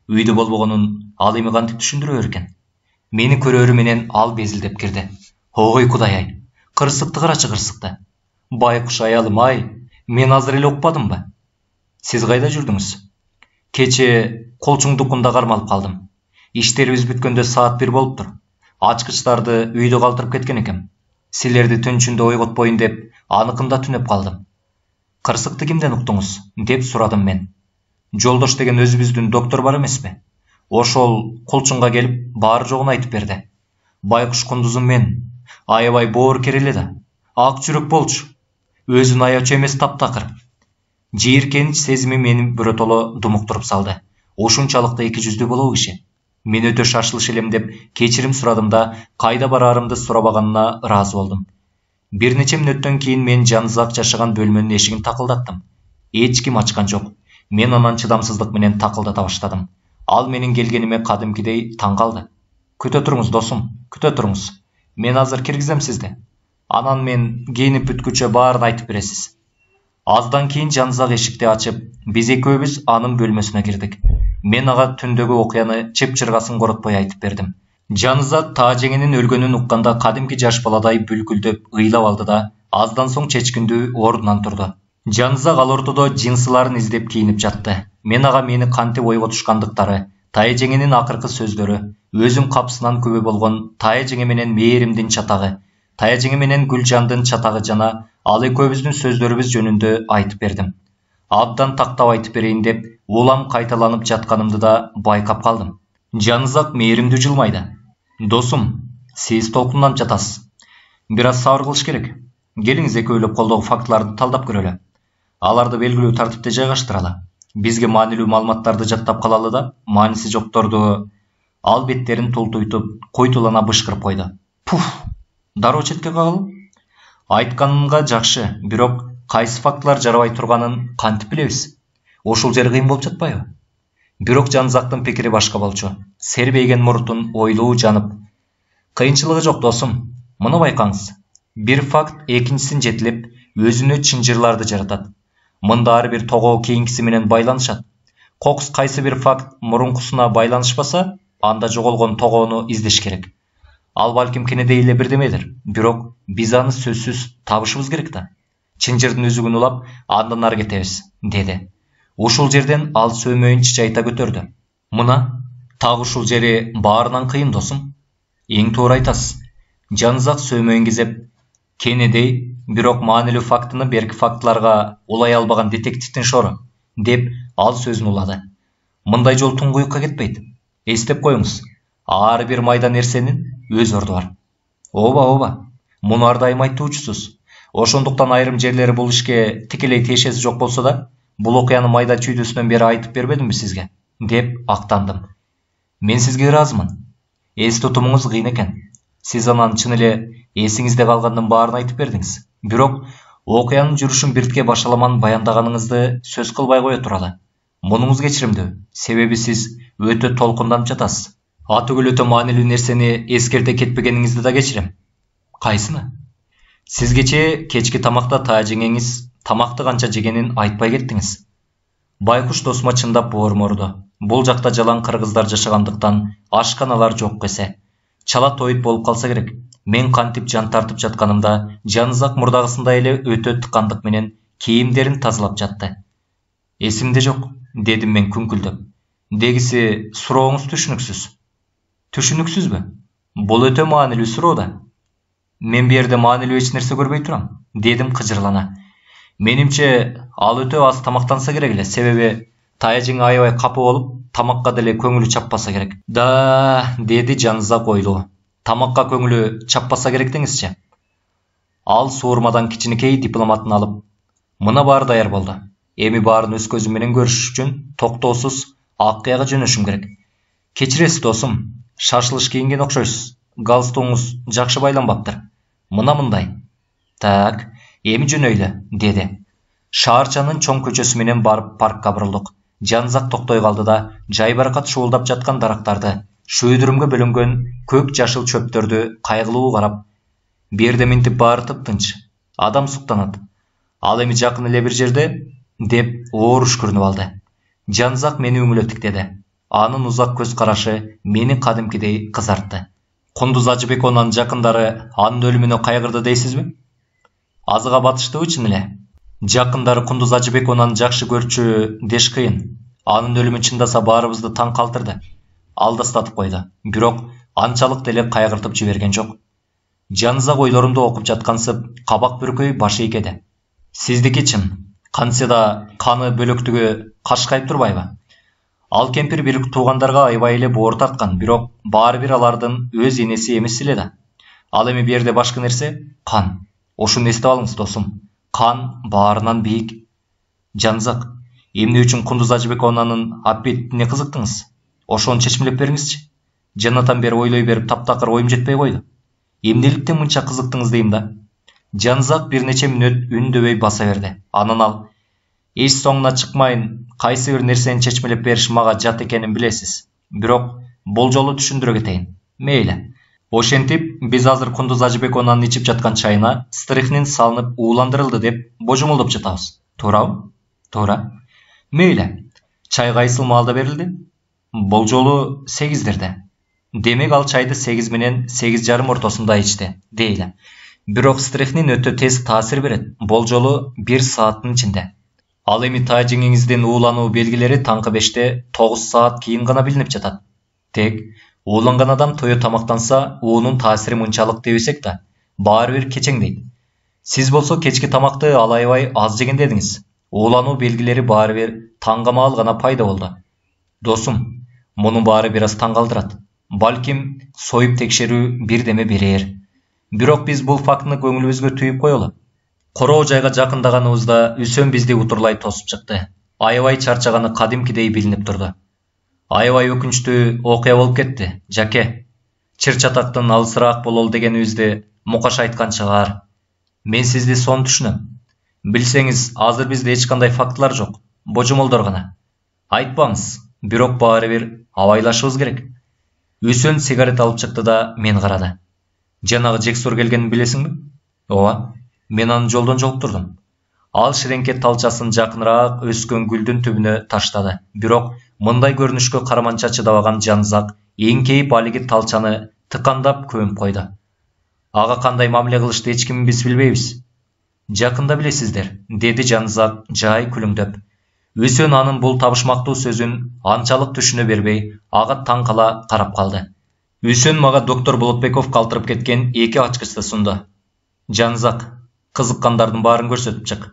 Үйдө болбогонун ал эми кантип түшүндүрөр экен? Мени көрөрү менен ал безилдеп кирди. Ой кудай-ай, кырсыкты карачы кырсыкты. Байкуш аялым ай, мен азыр эле укпадымбы? Сиз кайда жүрдүңүз? Кече колчуңдукунда кармалып калдым. Иштерибиз бүткөндө саат 1 болуптур. Ачкычтарды үйдө калтырып кеткен экем. Силерди түн ичинде ойготпойн деп, аныкында түнөп калдым. Кырсыкты кимден уктуңуз? Деп сурадым мен. Жолдош деген өзүбүздүн доктор бар эмеспи? Ошол колчуңга келип, баары жогун айтып берди. Байкуш кундузум мен. Аябай боор кереле да. Ак жүрөк болчу. Өзүн аячу эмес таптакыр. Жийиркенич сезими мени биротоло думуктуруп салды. Ушунчалыкты эки жүздүү болобу киши? Мен өтө шашылыш элем деп кечирим сурадым да, кайда барарымды сурабаганына ыраазы болдум. Бир нече мүнөттөн кийин мен Жанызак жашаган бөлмөнүн эшигин такылдаттым. Эч ким ачкан жок. Мен анан чыдамсыздык менен такылдата баштадым. Ал менин келгениме кадимкидей таң калды. Күтө туруңуз досум, күтө туруңуз. Мен азыр киргизем сизди. Анан мен кийинип бүткүчө баарын айтып бересиз. Аздан кийин Жанызак эшикти ачып, биз экөөбүз анын бөлмөсүнө кирдик. Мен ага түндөгү окуяны чып-чыргасын коротпой айтып бердим. Жанызак таажеңинин өлгөнүн укканда кадимки жаш баладай бүлкүлдөп, ыйлап алды да, аздан соң чечкиндүү ордунан турду. Жанызак ал ортодо жинсыларын издеп кийинип жатты. Мен ага мени кантип ойготушкандыктары, таажеңинин акыркы сөздөрү, өзүм капсынан күбө болгон таажеңе менен мээримдин чатагы, таажеңе менен Гүлжандын чатагы жана ал экөөбүздүн сөздөрүбүз жөнүндө айтып бердим. Абдан тактап айтып берейин деп, улам кайталанып жатканымды да байкап калдым. Жанызак мээримдүү жылмайды. Досум, сиз толкунданып жатасыз. Бир аз сабыр кылыш керек. Келиңиз экөөлөп колдогу фактыларды талдап көрөлү. Аларды белгилүү тартипте жайгаштыралы. Бизге маанилүү маалыматтарды жаттап калалы да, мааниси жокторду. Ал беттерин тултуйтуп, куйтулана бышкырып койду. Пуф! Дароо четке кагалы. Айтканымга жакшы, бирок кайсы фактылар жарабай турганын кантип билебиз? Ошол жери кыйын болуп жатпайбы? Бирок Жанызактын пикири башка болчу. Сербейген мурутун ойлуу жанып. Кыйынчылыгы жок досум. Муну байкаңыз. Бир факт экинчисин жетилеп, өзүнө чынжырларды жаратат. Мында ар бир тогоо кийинкиси менен байланышат. Кокус кайсы бир факт мурункусуна байланышпаса, анда жоголгон тогоону издеш керек. Ал балким кенедей эле бирдемедир. Бирок биз аны сөзсүз табышыбыз керек да. Чынжырдын үзүгүн улап, андан ары кетебиз, деди. Ушул жерден ал сөмөйүн чычайта көтөрдү. Мына, так ушул жери баарынан кыйын досум. Эң туура айтасыз. Жанызак сөмөйүн кезеп, кенедей, бирок маанилүү фактыны берки фактыларга улай албаган детективдин шору, деп ал сөзүн улады. Мындай жол туңгуюкка кетпейт. Эстеп коюңуз. Ар бир майда нерсенин өз орду бар. Ооба. Муну ар дайым айтуучусуз. Ошондуктан айрым жерлери бул ишке тикелей тиешеси жок болсо да, бул окуяны майда чүйдүсүнөн бери айтып бербедимби сизге? Деп актандым. Мен сизге ыраазымын. Эс тутумуңуз кыйын экен. Сиз анан чын эле эсиңизде калгандын баарын айтып бердиңиз. Бирок окуянын жүрүшүн биртке башаламан баяндаганыңызды сөз кылбай кое туралы. Мунуңуз кечиримдүү, себеби сиз өтө толкунданып жатасыз. Атүгүл өтө маанилүү нерсени эскерте кетпегениңизди да кечирем. Кайсыны? Сиз кечки тамакта таажеңеңиз тамакты канча жегенин айтпай кеттиңиз. Байкуш досума чындап боорморду. Бул жакта жалаң кыргыздар жашагандыктан ашканалар жок эсе. Чала тойут болуп калса керек. Мен кантип жан тартып жатканымда Жанызак мурдагысындай эле өтө тыкандык менен кийимдерин тазалап жатты. Эсимде жок, дедим мен күңкүлдөп. Дегиси сурооңуз түшүнүксүз. Түшүнүксүзбү? Бул өтө маанилүү суроо да. Мен бу жерде маанилүү эч нерсе көрбөй турам, дедим кыжырлана. Менимче ал өтө аз тамактанса керек эле, себеби таяжың аябай капы болуп, тамакка деле көңүлү чаппаса керек. Да, деди Жанызак ойлуу. Тамакка көңүлү чаппаса керек деңизчи. Ал суурмадан кичинекей дипломатын алып, мына баары даяр болду. Эми баарын өз көзүм менен көрүш үчүн токтоосуз Аккаяга жөнөшүм керек. Кечиресиз досум, шашылыш кийинген окшойсуз. Галстугуңуз жакшы байланбаптыр. Мына мындай. Так, эми жөнөйлү, деди. Шаарчанын чоң көчөсү менен барып паркка бурулдук. Жанызак токтой калды да жайбаракат шуулдап жаткан дарактарды, шөөдүрүмгө бөлөнгөн көк жашыл чөптөрдү кайгылуу карап, бу жерде минтип баары тыптынч. Адам суктанат. Ал эми жакын эле бир жерде, деп оор үшкүрүнүп алды. Жанызак мени үңүлө тиктеди. Анын узак көз карашы мени кадимкидей кызартты. Кундуз Ажыбековнун жакындары анын өлүмүнө кайгырды дейсизби? Азыга батыштыбы чын эле? Жакындары Кундуз Ажыбековнун жакшы көрчү деш кыйын. Анын өлүмү чындаса баарыбызды таң калтырды. Алдастатып койду. Бирок анчалык деле кайгыртып жиберген жок. Жанызак ойлорумду окуп жаткансып, кабак бүркөй баш ийкеди. Сиздики чын. Кантсе да каны бөлөктүгү кашкайып турбайбы? Ал кемпир бир туугандарга аябай эле боор тарткан, бирок баары бир алардын өз энеси эмес эле да. Ал эми бу жерде башка нерсе кан. Ошону эстеп алыңыз досум. Кан баарынан бийик. Жанызак, эмне үчүн Кундуз Ажыбековнун аппетитине кызыктыңыз? Ошону чечмелеп бериңизчи. Жанатан бери ойлой берип таптакыр оюм жетпей койду. Эмнеликтен мынча кызыктыңыз дейм да. Жанызак бир нече мүнөт үндөбөй баса берди. Анан ал: эч соңуна чыкмайын, кайсы бир нерсени чечмелеп бериш мага жат экенин билесиз. Бирок болжолу түшүндүрө кетейин. Мейли. Ошентип, биз азыр Кундуз Ажыбековнун ичип жаткан чайына стрихнин салынып ууландырылды деп божомолдоп жатабыз. Туурабы? Туура. Мейли. Чай кайсыл маалда берилди? Болжолу 8-дерде. Демек ал чайды 8 менен 8:30 ортосунда ичти, дейли. Бирок стрихнин өтө тез таасир берет. Болжолу 1 сааттын ичинде. Ал эми тажиңиңиздин уулануу белгилери таңкы 5-те 9 саат кийин гана билинип жатат. Тек ууланган адам тое тамактанса, уунун таасири мынчалык дебесек да, баары бир кечеңдейт. Сиз болсо кечки тамакты ал аябай аз жеген дедиңиз. Уулануу белгилери баары бир таңга маал гана пайда болду. Досум, мунун баары бир аз таң калтырат. Балким союп текшерүү бирдеме берер. Бирок биз бул фактыны көңүлүбүзгө түйүп коелу. Короо жайга жакындаганыбызда Үсөн бизди утурлай тосуп чыкты. Аябай чарчаганы кадимкидей билинип турду. Аябай өкүнүчтүү окуя болуп кетти, жаке. Чыр чатактан алысыраак бололу дегенибизди Мукаш айткан чыгар. Мен сизди сонун түшүнөм. Билсеңиз, азыр бизде эч кандай фактылар жок, божомолдор гана. Айтпаңыз, бирок баары бир абайлашыбыз керек. Үсөн сигарет алып чыкты да мен карады. Жанагы Жексур келгенин билесиңби? Ооба, мен аны жолдон жолуктурдум. Ал ширеңке талчасын жакыныраак өскөн гүлдүн түбүнө таштады. Бирок мындай көрүнүшкө караманча чыдабаган Жанызак эңкейип алиги талчаны тыкандап көмүп койду. Ага кандай мамиле кылышты эч ким биз билбейбиз. Жакында билесиздер, деди Жанызак жай күлүңдөп. Үсөн анын бул табышмактуу сөзүн анчалык түшүнө бербей, ага таң кала карап калды. Үсөн мага доктор Болотбеков калтырып кеткен 2 ачкычты сунду. Жанызак, кызыккандардын баарын көрсөтүп чык.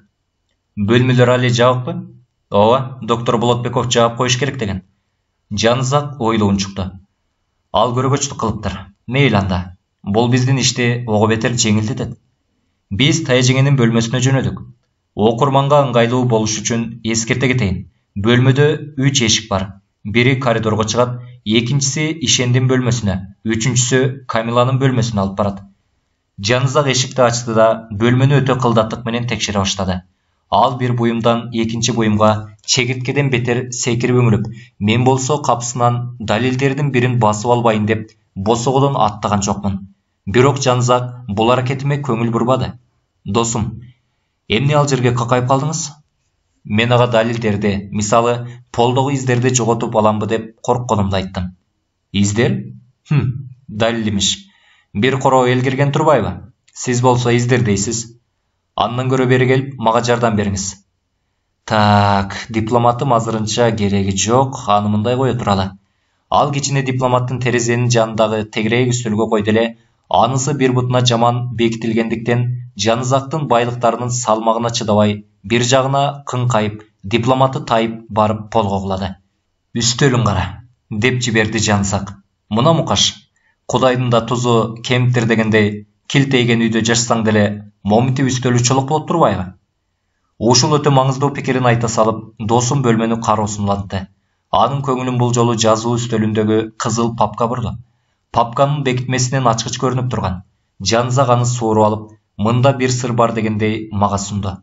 Бөлмөлөр али жабыкпы? Ооба, доктор Болотбеков жаап коюш керек деген. Жанызак ойлоон чукты. Ал көрөгөчтүк кылыптыр. Мейли анда. Бул биздин ишти ого бетер жеңилдетет. Биз Тайжеңенин бөлмөсүнө жөнөдүк. Окурманга ыңгайлуу болуш үчүн эскерте кетейин. Бөлмөдө 3 эшик бар. Бири коридорго чыгат, экинчиси Ишендин бөлмөсүнө, үчүнчүсү Камиланын бөлмөсүнө алып барат. Жанызак эшикти ачты да бөлмөнү өтө кылдаттык менен текшере баштады. Ал бир буюмдан экинчи буюмга чегирткеден бетер секирип өңүлүп, мен болсо капысынан далилдердин бирин басып албайын деп босогодон аттаган жокмун. Бирок Жанызак бул аракетиме көңүл бурбады. Досум, эмне ал жерге какайып калдыңыз? Мен ага далилдерди, мисалы, полдогу издерди жоготуп аламбы деп коркконумду айттым. Издер? Далил имиш. Бир короо эл кирген турбайбы? Сиз болсо издер дейсиз. Андан көрө бери келип, мага жардам бериңиз. Так, дипломатым азырынча кереги жок, аны мындай кое туралы. Ал кичине дипломаттын терезенин жанындагы тегирээк үстөлгө койду эле, Анысы бир бутуна жаман бекитилгендиктен Жанызактын байлыктарынын салмагына чыдабай, бир жагына кыңкайып, дипломаты тайып барып полго кулады. Үстөлүн кара, деп жиберди Жанызак. Мына мукаш, Кудайдын да тузу кемиптир дегендей, килтейген үйдө жашсаң деле, моминти үстөлү чолок болуп турбайбы? Ушул өтө маңыздуу пикирин айта салып, досум бөлмөнү кароосун улантты. Анын көңүлүн бул жолу жазуу үстөлүндөгү кызыл папка бурду. Папканын бекитмесинен ачкыч көрүнүп турган. Жанызак аны сууруп алып, мында бир сыр бар дегендей мага сунду.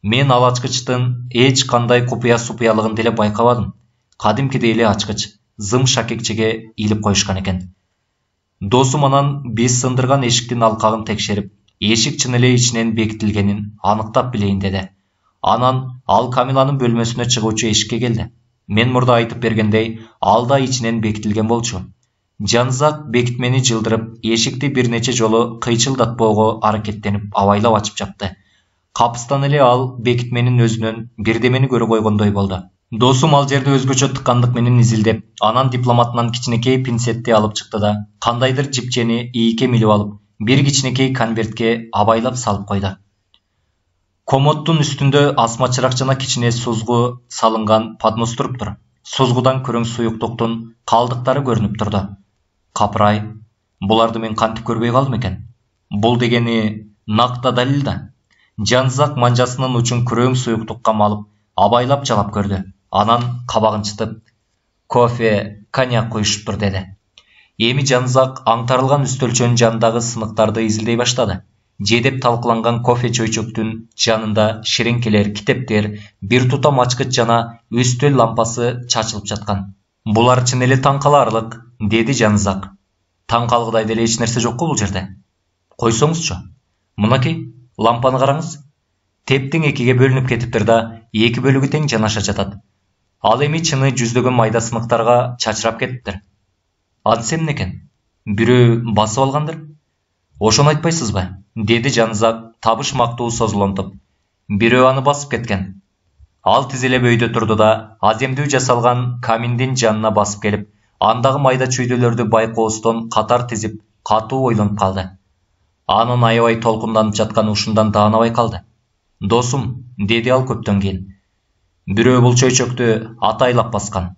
Мен ал ачкычтын эч кандай купуя-супуялыгын деле байкабадым. Кадимкидей эле ачкыч, зым шакекчеге илип коюшкан экен. Досум анан биз сындырган эшиктин алкагын текшерип, эшик чын эле ичинен бекитилгенин аныктап билейин деди. Анан ал Камиланын бөлмөсүнө чыгуучу эшикке келди. Мен мурда айтып бергендей, ал да ичинен бекитилген болчу. Жанызак бекитмени жылдырып, эшикти бир нече жолу кыйчылдатпоого аракеттенип, абайлап ачып жапты. Капыстан эле ал бекитменин өзүнөн бирдемени көрө койгондой болду. Досум ал жерди өзгөчө тыккандык менен изилдеп, анан дипломатынан кичинекей пинцетти алып чыкты да, кандайдыр жипчени ийке милип алып, бир кичинекей конвертке абайлап салып койду. Комоттун үстүндө асма чырак жана кичине сузгу салынган поднос туруптур. Сузгудан көрөң суюктуктун калдыктары көрүнүп турду. Капырай, буларды мен кантип көрбөй калдым экен? Бул дегени накта далил да. Жанызак манжасынын учун көрөң суюктукка малып, абайлап жалап көрдү. Анан кабагын чытып, кофе, коньяк куюшуптур деди. Эми Жанызак аңтарылган үстөлчөнүн жанындагы сыныктарды изилдей баштады. Жедеп талкыланган кофе чөйчөктүн жанында ширеңкелер, китептер, бир тутам ачкыч жана үстөл лампасы чачылып жаткан. Булар чын эле таң каларлык, деди Жанызак. Таң калгыдай деле эч нерсе жокко бул жерде. Койсоңузчу. Мынакей, лампаны караңыз. Тептең экиге бөлүнүп кетиптир да, эки бөлүгү тең жанаша жатат. Ал эми чыны жүздөгөн майда сыныктарга чачырап кетиптир. Анысы эмне экен? Бирөө басып алгандыр? Ошону айтпайсызбы? Деди Жанызак табыш мактуу созулонтуп. Бирөө аны басып кеткен. Ал тизелеп өйдө турду да, аземдүү жасалган каминдин жанына басып келип, андагы майда чүйдөлөрдү байкоостон катар тизип, катуу ойлонуп калды. Анын аябай толкунданып жатканы ушундан даанабай калды. Досум, деди ал көптөн кийин. Бирөө бул чөйчөктү атайлап баскан.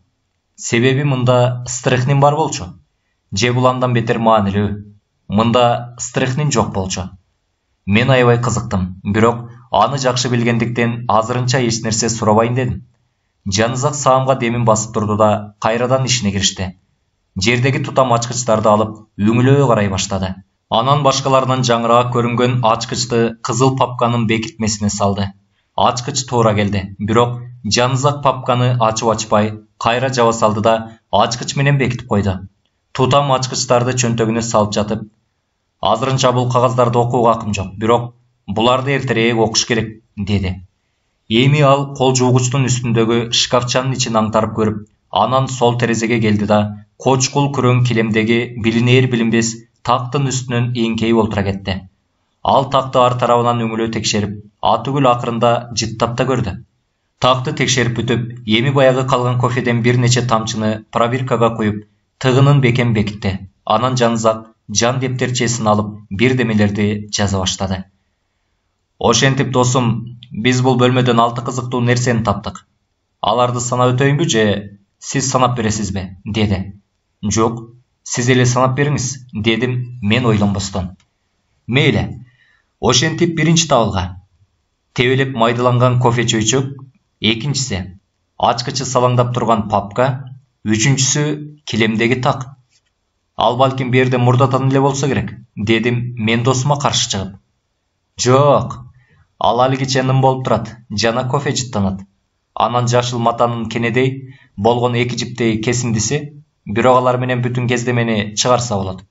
Себеби мында стрехнин бар болчу. Же бул андан бетер маанилүү. Мында стрехнин жок болчу. Мен аябай кызыктым, бирок аны жакшы билгендиктен азырынча эч нерсе сурабайын дедим. Жанызак саамга демин басып турду да, кайрадан ишине киришти. Жердеги тутам ачкычтарды алып, үңүлөө карай баштады. Анан башкаларынан жаңыраак көрүнгөн ачкычты кызыл папканын бекитмесине салды. Ачкыч туура келди, бирок Жанызак папканы ачып-ачпай, кайра жаба салды да, ачкыч менен бекитип койду. Тутам ачкычтарды чөнтөгүнө салып жатып, азырынча бул кагаздарды окууга акым жок, бирок буларды эртерээк окуш керек, деди. Эми ал кол жуугучтун үстүндөгү шкафчанын ичин аңтарып көрүп, анан сол терезеге келди да, кочкул күрөң килемдеги билинер билинбес тактын үстүнөн эңкейип олтура кетти. Ал такты ар тарабынан үңүлө текшерип, атүгүл акырында жыттап да көрдү. Такты текшерип бүтүп, эми баягы калган кофеден бир нече тамчыны пробиркага куюп, тыгынын бекем бекитти. Анан Жанызак жан дептерчесин алып, бирдемелерди жаза баштады. Ошентип досум, биз бул бөлмөдөн 6 кызыктуу нерсени таптык. Аларды санап өтөйүнбү же сиз санап бересизби? Деди. Жок, сиз эле санап бериңиз, дедим мен ойлонбостон. Мейли. Ошентип биринчи табылга. Тебелеп майдаланган кофе чөйчөк, экинчиси ачкычы салаңдап турган папка, үчүнчүсү килемдеги так. Ал балким берде мурдатан эле болсо керек, дедим мен досума каршы чыгып. Жок, ал алигиче ным болуп турат, жана кофе жыттанат. Анан жашыл матанын кенедей болгон эки жиптей кесиндиси, бирок алар менен бүтүн кездемени чыгарса болот.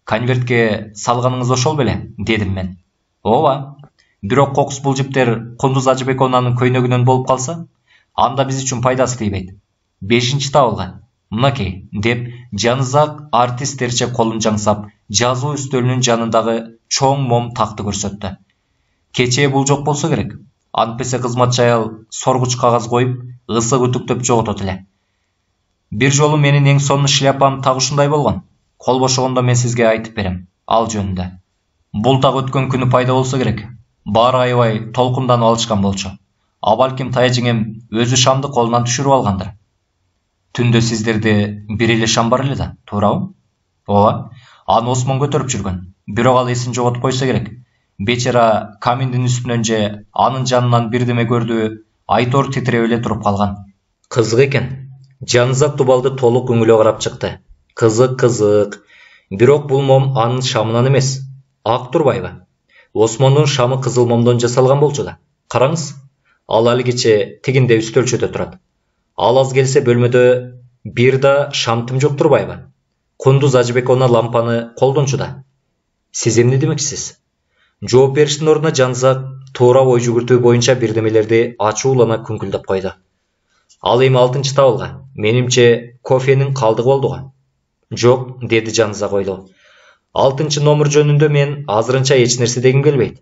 Конвертке салганыңыз ошол беле, дедим мен. Ооба. Бирок кокус бул жиптер Кундуз Ажыбековнанын көйнөгүнөн болуп калса, анда биз үчүн пайдасы тийбейт. 5-чи табылга. Мынакей, деп Жанызак артисттерче колун жаңсап, жазуу үстөлүнүн жанындагы чоң мом такты көрсөттү. Кечээ бул жок болсо керек. Антпесе кызматчы аял соргуч кагаз коюп, ысык үтүктөп жоготот эле. Бир жолу менин эң сонун шляпам так ушундай болгон. кол бошогондо мен сизге айтып берем ал жөнүндө. Бул так өткөн күнү пайда болсо керек. Баары аябай толкунданып алышкан болчу. А балким Тая жеңем өзү шамды колунан түшүрүп алгандыр. Түндө сиздерде бир эле шам бар эле да, туурабы? Ооба. Аны Осмон көтөрүп жүргөн. Бирок ал эсин жоготуп койсо керек. Бечара каминдин үстүнөн же анын жанынан бирдеме көрдү, айтор титиреп эле туруп калган. Кызык экен. Жанызак Дубалды толук үңүлө карап чыкты. Кызык. Бирок бул мом анын шамынан эмес. Ак турбайбы? Осмондун шамы кызыл момдон жасалган болчу да. Караңыз. Ал алигиче тигинде үстөлчөдө турат. Ал аз келсе бөлмөдө бир да шам тим жок турбайбы? Кундуз Ажыбек она лампаны колдончу да. Сиз эмне демекчисиз? Жооп бериштин ордуна Жанызак туура ой жүгүртүү боюнча бирдемелерди ачуулана күңкүлдөп койду. Ал эми 6-чы табылга. Менимче кофенин калдыгы болду го. Жок, деди Жанызак ойлоп. 6-чы номер жөнүндө мен азырынча эч нерсе дегим келбейт.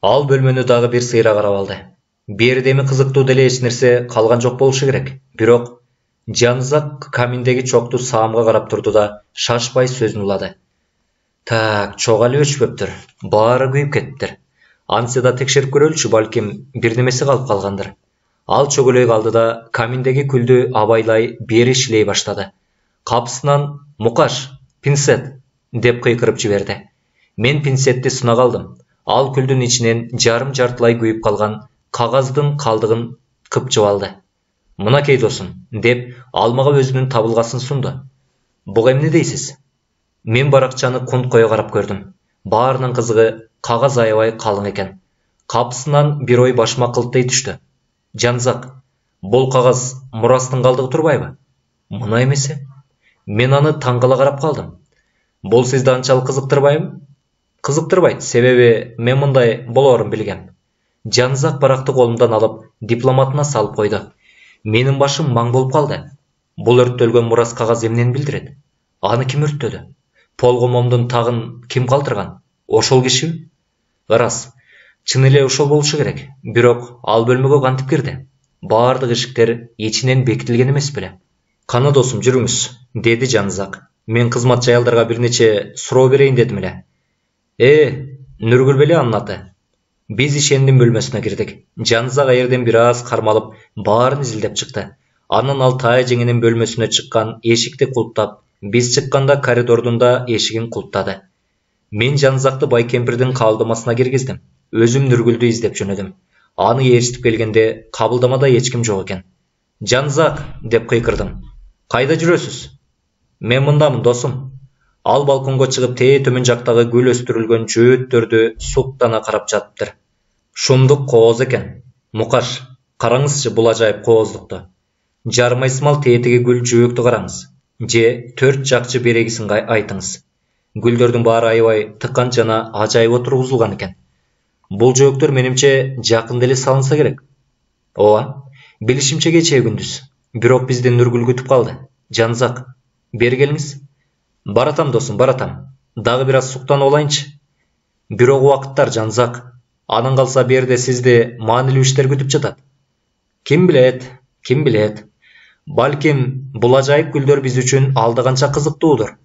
Ал бөлмөнү дагы бир сыйра карап алды. Берде эми кызыктуу деле эч нерсе калган жок болушу керек. Бирок Жанызак каминдеги чокту саамга карап турду да шашпай сөзүн улады. Так, чок али өчпөптүр. Баары күйүп кетиптир. Антсе да текшерип көрөлүчү, балким бир немеси калып калгандыр. Ал чөгөлөй калды да каминдеги күлдү абайлай бери ишлей баштады. Капысынан «Мукаш, пинцет!» деп кыйкырып жиберди. Мен пинцетти сынак алдым. Ал күлдүн ичинен жарым-жартылай күйүп калган кагаздын калдыгын кыпчып алды. «Мынакей досум», деп ал мага өзүнүн табылгасын сунду. «Буга эмне дейсиз?» Мен баракчаны кунт кое карап көрдүм. Баарынан кызыгы кагаз аябай калың экен. Капысынан бир ой башыма кылтый түштү. Жанызак, бул кагаз Мурастын калдыгы турбайбы? Мына эмесе? Мен аны таң кала карап калдым. Бул сизди анчалык кызыктырбайбы? Кызыктырбайт, себеби мен мындай болоорун билгем. Жанызак баракты колумдан алып, дипломатына салып койду. Менин башым маң болуп калды. Бул өрттөлгөн Мурас кагаз эмнени билдирет? Аны ким өрттөдү? Полго момдун тагын ким калтырган? Ошол кишиби? Ырас. Чын эле ошол болушу керек. Бирок ал бөлмөгө кантип кирди? Баардык эшиктер ичинен бекитилген эмес беле? Кана досум, жүрүңүз, деди Жанызак. Мен кызматчы аялдарга бир нече суроо берейин дедим эле. Нургүл беле анын аты. Биз ишендин бөлмөсүнө кирдик. Жанызак аерден бир аз кармалып, баарын изилдеп чыкты. Анан ал Тая жеңенин бөлмөсүнө чыккан эшикти кулптап, биз чыкканда коридордун да эшигин кулптады. Мен Жанызакты Байкемпирдин кабылдамасына киргиздим. Өзүм Нургүлдү издеп жөнөдүм. Аны ээрчитип келгенде кабылдамада эч ким жок экен. «Жанызак!» деп кыйкырдым. «Кайда жүрөсүз?» «Мен мындамын, досум». Ал балконго чыгып тээ төмөн жактагы гүл өстүрүлгөн жөөттөрдү суктана карап жатыптыр. Шумдук кооз экен. Мукаш, караңызчы бул ажайып кооздукту. Жармайсымал тээдеги гүл жөөктү караңыз. Же 4 жакчы берегисин айтыңыз. Гүлдөрдүн баары аябай тыкан жана ажайып отургузулган экен. Бул жөөктөр менимче жакын деле салынса керек. Ооба, билишимче кечээ күндүз. Бирок бизди Нургүл күтүп калды. Жанызак, бери келиңиз. Баратам досум, баратам. Дагы бир аз суктанып алайынчы. Бирок убакыттар, Жанызак. Анан калса берде сизди маанилүү иштер күтүп жатат. Ким билет. Балким бул ажайып гүлдөр биз үчүн алда канча кызыктуудур.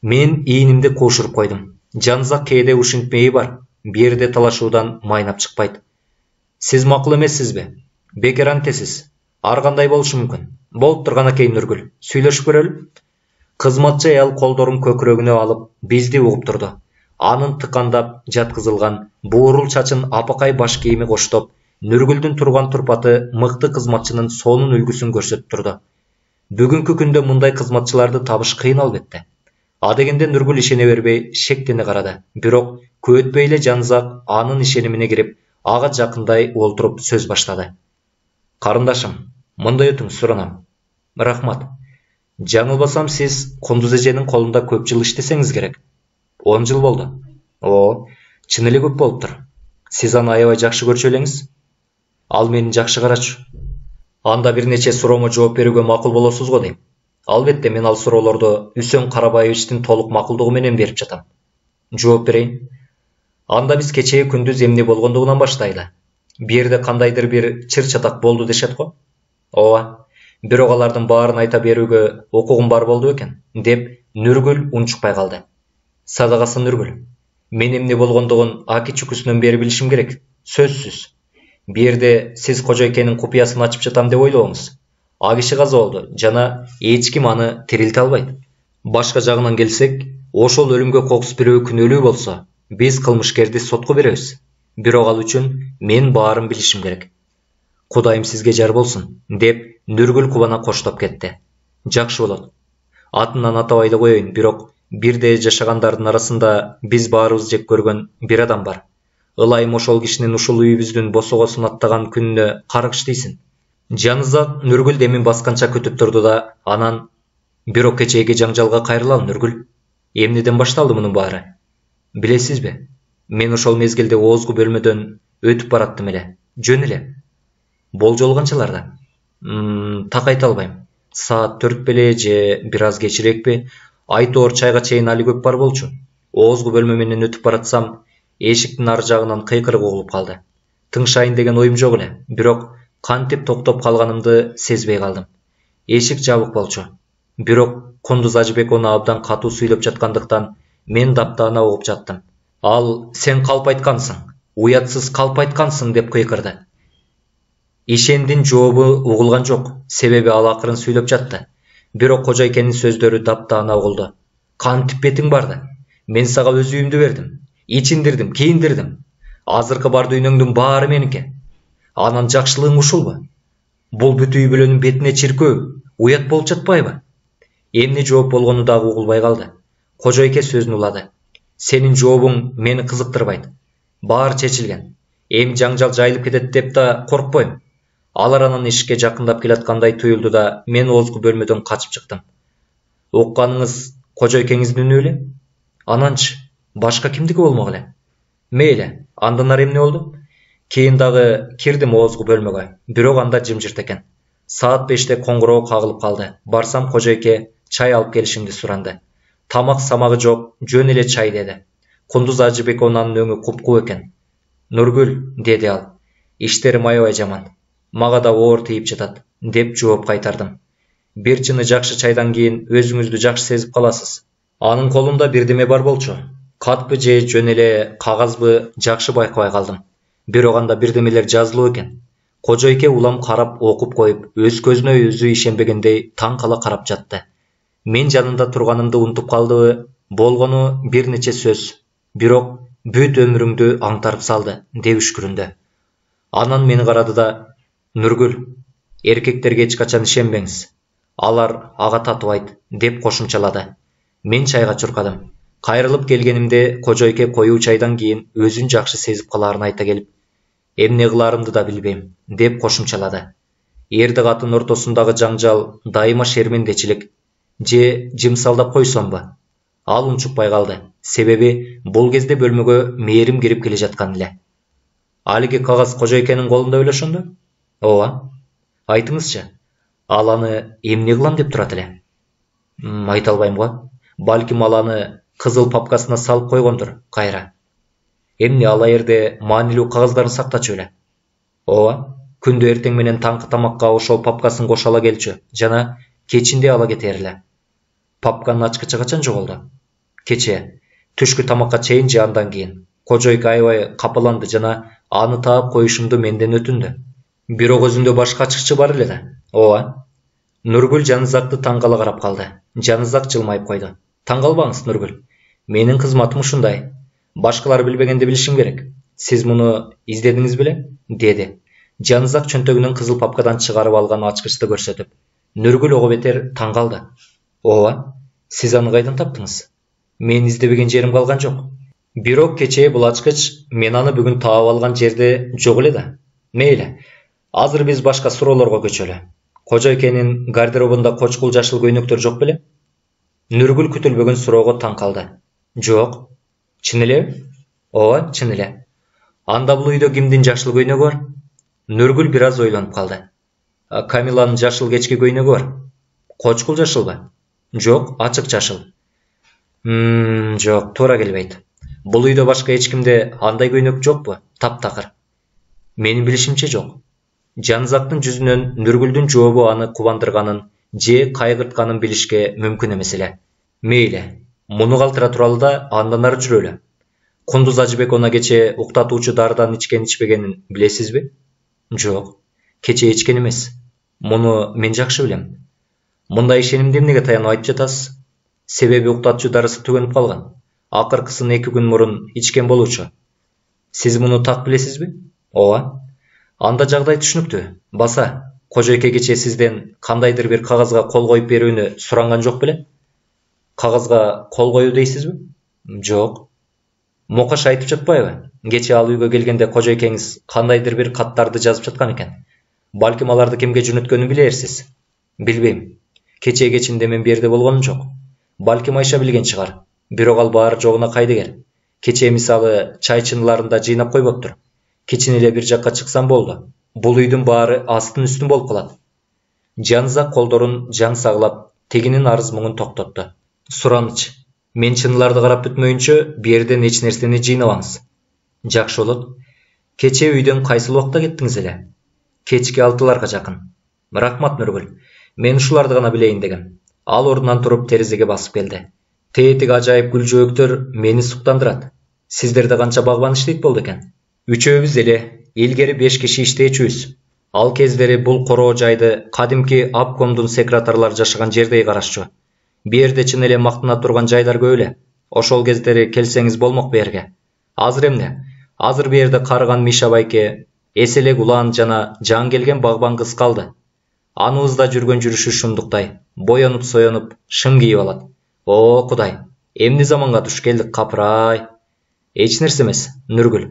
Мен ийнимди куушуруп койдум. Жанызак кээде ушинтмеyi бар. Берде талашуудан майнап чыкпайт. Сиз макул эмессизби? Бекер антесиз. Ар кандай болушу мүмкүн. Болуп турган экен Нургүл. Сүйлөшүп көрөлү. Кызматчы аял колдорун көкүрөгүнө алып бизди угуп турду. Анын тыкандап жаткызылган буурул чачын апакай баш кийими коштоп, Нургүлдүн турган турпаты мыкты кызматчынын сонун үлгүсүн көрсөтүп турду. Бүгүнкү күндө мындай кызматчыларды табыш кыйын албетте. Адегенде Нургүл ишене бербей шектене карады. Бирок көп өтпөй эле Жанызак анын ишенимине кирип, ага жакындай олтуруп сөз баштады. Карындашым, мындай өтүңүз суранам. Рахмат. Жаңылбасам сиз Кундуз эженин колунда көп жыл иштесеңиз керек. 10 жыл болду. Чын эле көп болуптур. Сиз аны аябай жакшы көрчү элеңиз. Ал мени жакшы карачу. Анда бир нече суроомо жооп берүүгө макул болосуз го дейм. Албетте мен ал суроолорду Үсөн Карабаевичтин толук макулдугу менен берип жатам. Жооп берейин. Анда биз кечээ күндүз эмне болгондугунан баштайлы. Бирде кандайдыр бир чыр чатак болду дешет го. Ооба. Бирок алардын баарын айта берүүгө укугум бар болду экен, деп Нүргүл унчукпай калды. Садагасы Нүргүл. Мен эмне болгондугун аки чүкүсүнөн бери билишим керек. Сөзсүз. Бу жерде сиз кожойкенин купуясын ачып жатам деп ойлобуңуз. А киши каза болду жана эч ким аны тирилте албайт. Башка жагынан келсек, ошол өлүмгө кокус бирөө күнөөлүү болсо, биз кылмышкерди сотко беребиз. Бирок ал үчүн мен баарын билишим керек. Кудайым сизге жар болсун, деп Нүргүл кубана коштоп кетти. Жакшы болот. Атынан атабай эле коеюн, бирок бирде жашагандардын арасында биз баарыбыз жек көргөн бир адам бар. Ылайым ошол кишинин ушул үйүбүздүн босогосун аттаган күнүнө каргыш дейсин. Жанызак Нүргүл демин басканча күтүп турду да, анан бирок кечээги жаңжалга кайрылалы Нүргүл. Эмнеден башталды мунун баары? Билесизби? Мен ошол мезгилде оозгу бөлмөдөн өтүп бараттым эле. Жөн эле. Болжол канчаларда? Так айта албайм. Саат 4 беле же бир аз кечирээкпи? Айтоор чайга чейин али көп бар болчу. Оозгу бөлмө менен өтүп баратсам, эшиктин ар жагынан кыйкырык угулуп калды. Тыңшайын деген оюм жок эле, бирок кантип токтоп калганымды сезбей калдым. Эшик жабык болчу. Бирок Кундуз Ажыбек ону абдан катуу сүйлөп жаткандыктан мен таптаана угуп жаттым. Ал сен калп айткансың, уятсыз калп айткансың деп кыйкырды. Ишендин жообу угулган жок, себеби ал акырын сүйлөп жатты. Бирок кожойкенин сөздөрү таптаана угулду. Кантип бетиң барды? Мен сага өз үйүмдү бердим. Ичиндирдим, кийиндирдим. Азыркы бар дүйнөңдүн баары меники. Анан жакшылыгың ушулбу? Бул бүт үй бүлөнүн бетине чиркөө, уят болуп жатпайбы? Эмне жооп болгону дагы угулбай калды. Кожойке сөзүн улады. Сенин жообуң мени кызыктырбайт. Баары чечилген. Эми жаңжал жайылып кетет деп да коркпойм. Алар анан эшикке жакындап келаткандай туюлду да, мен оозгу бөлмөдөн качып чыктым. Укканыңыз кожойкеңиздин үнү эле? Ананчы, башка кимдики болмок эле? Мейли, андан ары эмне болду? Кийин дагы кирдим оозгу бөлмөгө, бирок анда жымжырт экен. Саат 5-те коңгуроо кагылып калды. Барсам кожойке чай алып келишимди суранды. Тамак самагы жок, жөн эле чай деди. Кундуз Ажыбек онанын өңү куп-куу экен. Нургүл, деди ал, иштерим аябай жаман. Мага да оор тийип жатат, деп жооп кайтардым. Бир чыны жакшы чайдан кийин өзүңүздү жакшы сезип каласыз. Анын колунда бирдеме бар болчу. Катпы же жөн эле кагазбы жакшы байкабай калдым. Бирок анда бирдемелер жазылуу экен. Кожойке улам карап окуп коюп, өз көзүнө өзү ишенбегендей таң кала карап жатты. Мен жанында турганымды унутуп калдыбы? Болгону бир нече сөз. Бирок бүт өмүрүңдү аңтарып салды, деп үшкүрүндү. Анан мени карады да, Нүргүл, эркектерге эч качан ишенбеңиз. Алар ага татыбайт, деп кошумчалады. Мен чайга чуркадым. Кайрылып келгенимде кожойке коюу чайдан кийин өзүн жакшы сезип калаарын айта келип, эмне кылаарымды да билбейм, деп кошумчалады. Эрди катын ортосундагы жаңжал дайыма шермендечилик же жымсалдап койсомбу? Ал унчукпай калды, себеби бул кезде бөлмөгө мээрим кирип келе жаткан эле. Алиги кагаз кожойкенин колунда беле ошондо? Ооба. Айтыңызчы, ал аны эмне кылам деп турат эле? Айта албайм го. Балким ал аны кызыл папкасына салып койгондур кайра. Эмне ал жерде маанилүү кагаздарын сактачу эле? Ооба. Күндө эртең менен таңкы тамакка ошол папкасын кошо ала келчү жана кечинде ала кетер эле. Папканын ачкычы качан жоголду? Кече, түшкү тамакка чейин же андан кийин. Кожойке аябай капаланды жана аны таап коюшумду менден өтүндү. Бирок өзүндө башка ачкычы бар эле да. Ооба. Нургүл Жанызакты таң кала карап калды. Жанызак жылмайып койду. Таң калбаңыз, Нургүл. Менин кызматым ушундай. Башкалар билбегенди билишим керек. Сиз муну издедиңиз беле? Деди. Жанызак чөнтөгүнөн кызыл папкадан чыгарып алган ачкычты көрсөтүп. Нургүл ого бетер таң калды. Ооба. Сиз аны кайдан таптыңыз? Мен издебеген жерим калган жок. Бирок кечээ бул ачкыч мен аны бүгүн таап алган жерде жок эле да. Мейли. Азыр биз башка суроолорго көчөлү. Кожойкенин гардеробунда кочкул жашыл көйнөктөр жок беле? Нургүл күтүлбөгөн суроого таң калды. Жок. Чын эле? Ооба, чын эле. Анда бул үйдө кимдин жашыл көйнөгү бар? Нургүл бир аз ойлонуп калды. Камиланын жашыл кечки көйнөгү бар. Кочкул жашылбы? Жок, ачык жашыл. Жок, туура келбейт. Бул үйдө башка эч кимде андай көйнөк жокпу? Таптакыр. Менин билишимче жок. Жанызактын жүзүнөн Нургүлдүн жообу аны кубандырганын же кайгыртканын билишке мүмкүн эмес эле. Мейли, муну калтыра туралы да андан ары жүрөлү. Кундуз Ажыбековна кече уктатуучу дарыдан ичкен-ичпегенин билесизби? Жок, кече ичкен эмес. Муну мен жакшы билем. Мындай ишенимди эмнеге таянып айтып жатасыз? Себеби уктатуучу дарысы түгөнүп калган. Акыркысын 2 күн мурун ичкен болуучу. Сиз муну так билесизби? Ооба. Анда жагдай түшүнүктүү. Баса, кожойке кече сизден кандайдыр бир кагазга кол коюп берүүнү суранган жок беле? Кагазга кол коюу дейсизби? Жок. Мокаш айтып жатпайбы? Кече ал үйгө келгенде кожойкеңиз кандайдыр бир каттарды жазып жаткан экен. Балким аларды кимге жөнөткөнүн билерсиз. Билбейм. Кече кечинде мен берде болгонум жок. Балким Айша билген чыгар. Бирок ал баары жогуна кайдыгер. Кече мисалы чай чыныларында жыйнап койбоптур. Кечин эле бир жакка чыксам болду. Бул үйдүн баары астын үстүн болуп калат. Жанызак колдорун жаң сагылап, тегинин арыз муңун токтотту. Сураныч, мен чыныларды карап бүтмөйүнчө берден эч нерсени жыйнабаңыз. Жакшы болот. Кече үйдөн кайсыл убакта кеттиңиз эле? Кечки 6-ларга жакын. Рахмат Нургүл. Мен ушуларды гана билейин дегем. Ал ордунан туруп терезеге басып келди. Тетик ажайып гүл жөөктөр мени суктандырат. Сиздерде канча багбан иштейт болду экен? Үчөөбүз эле, илгери 5 киши иштечүбүз. Ал кездери бул короо жайды кадимки обкомдун секретарлары жашаган жердей карашчу. Берде чын эле мактана турган жайлар көп эле. Ошол кездери келсеңиз болмок берге. Азыр эмне? Азыр берде карыган Миша байке, эселек улан жана жан келген багбан кыз калды. Аныбызда жүргөн жүрүшү шундуктай, боенуп соенуп, шым кийип алат. О, Кудай, эмне заманга туш келдик капырай. Эч нерсе эмес, Нургүл.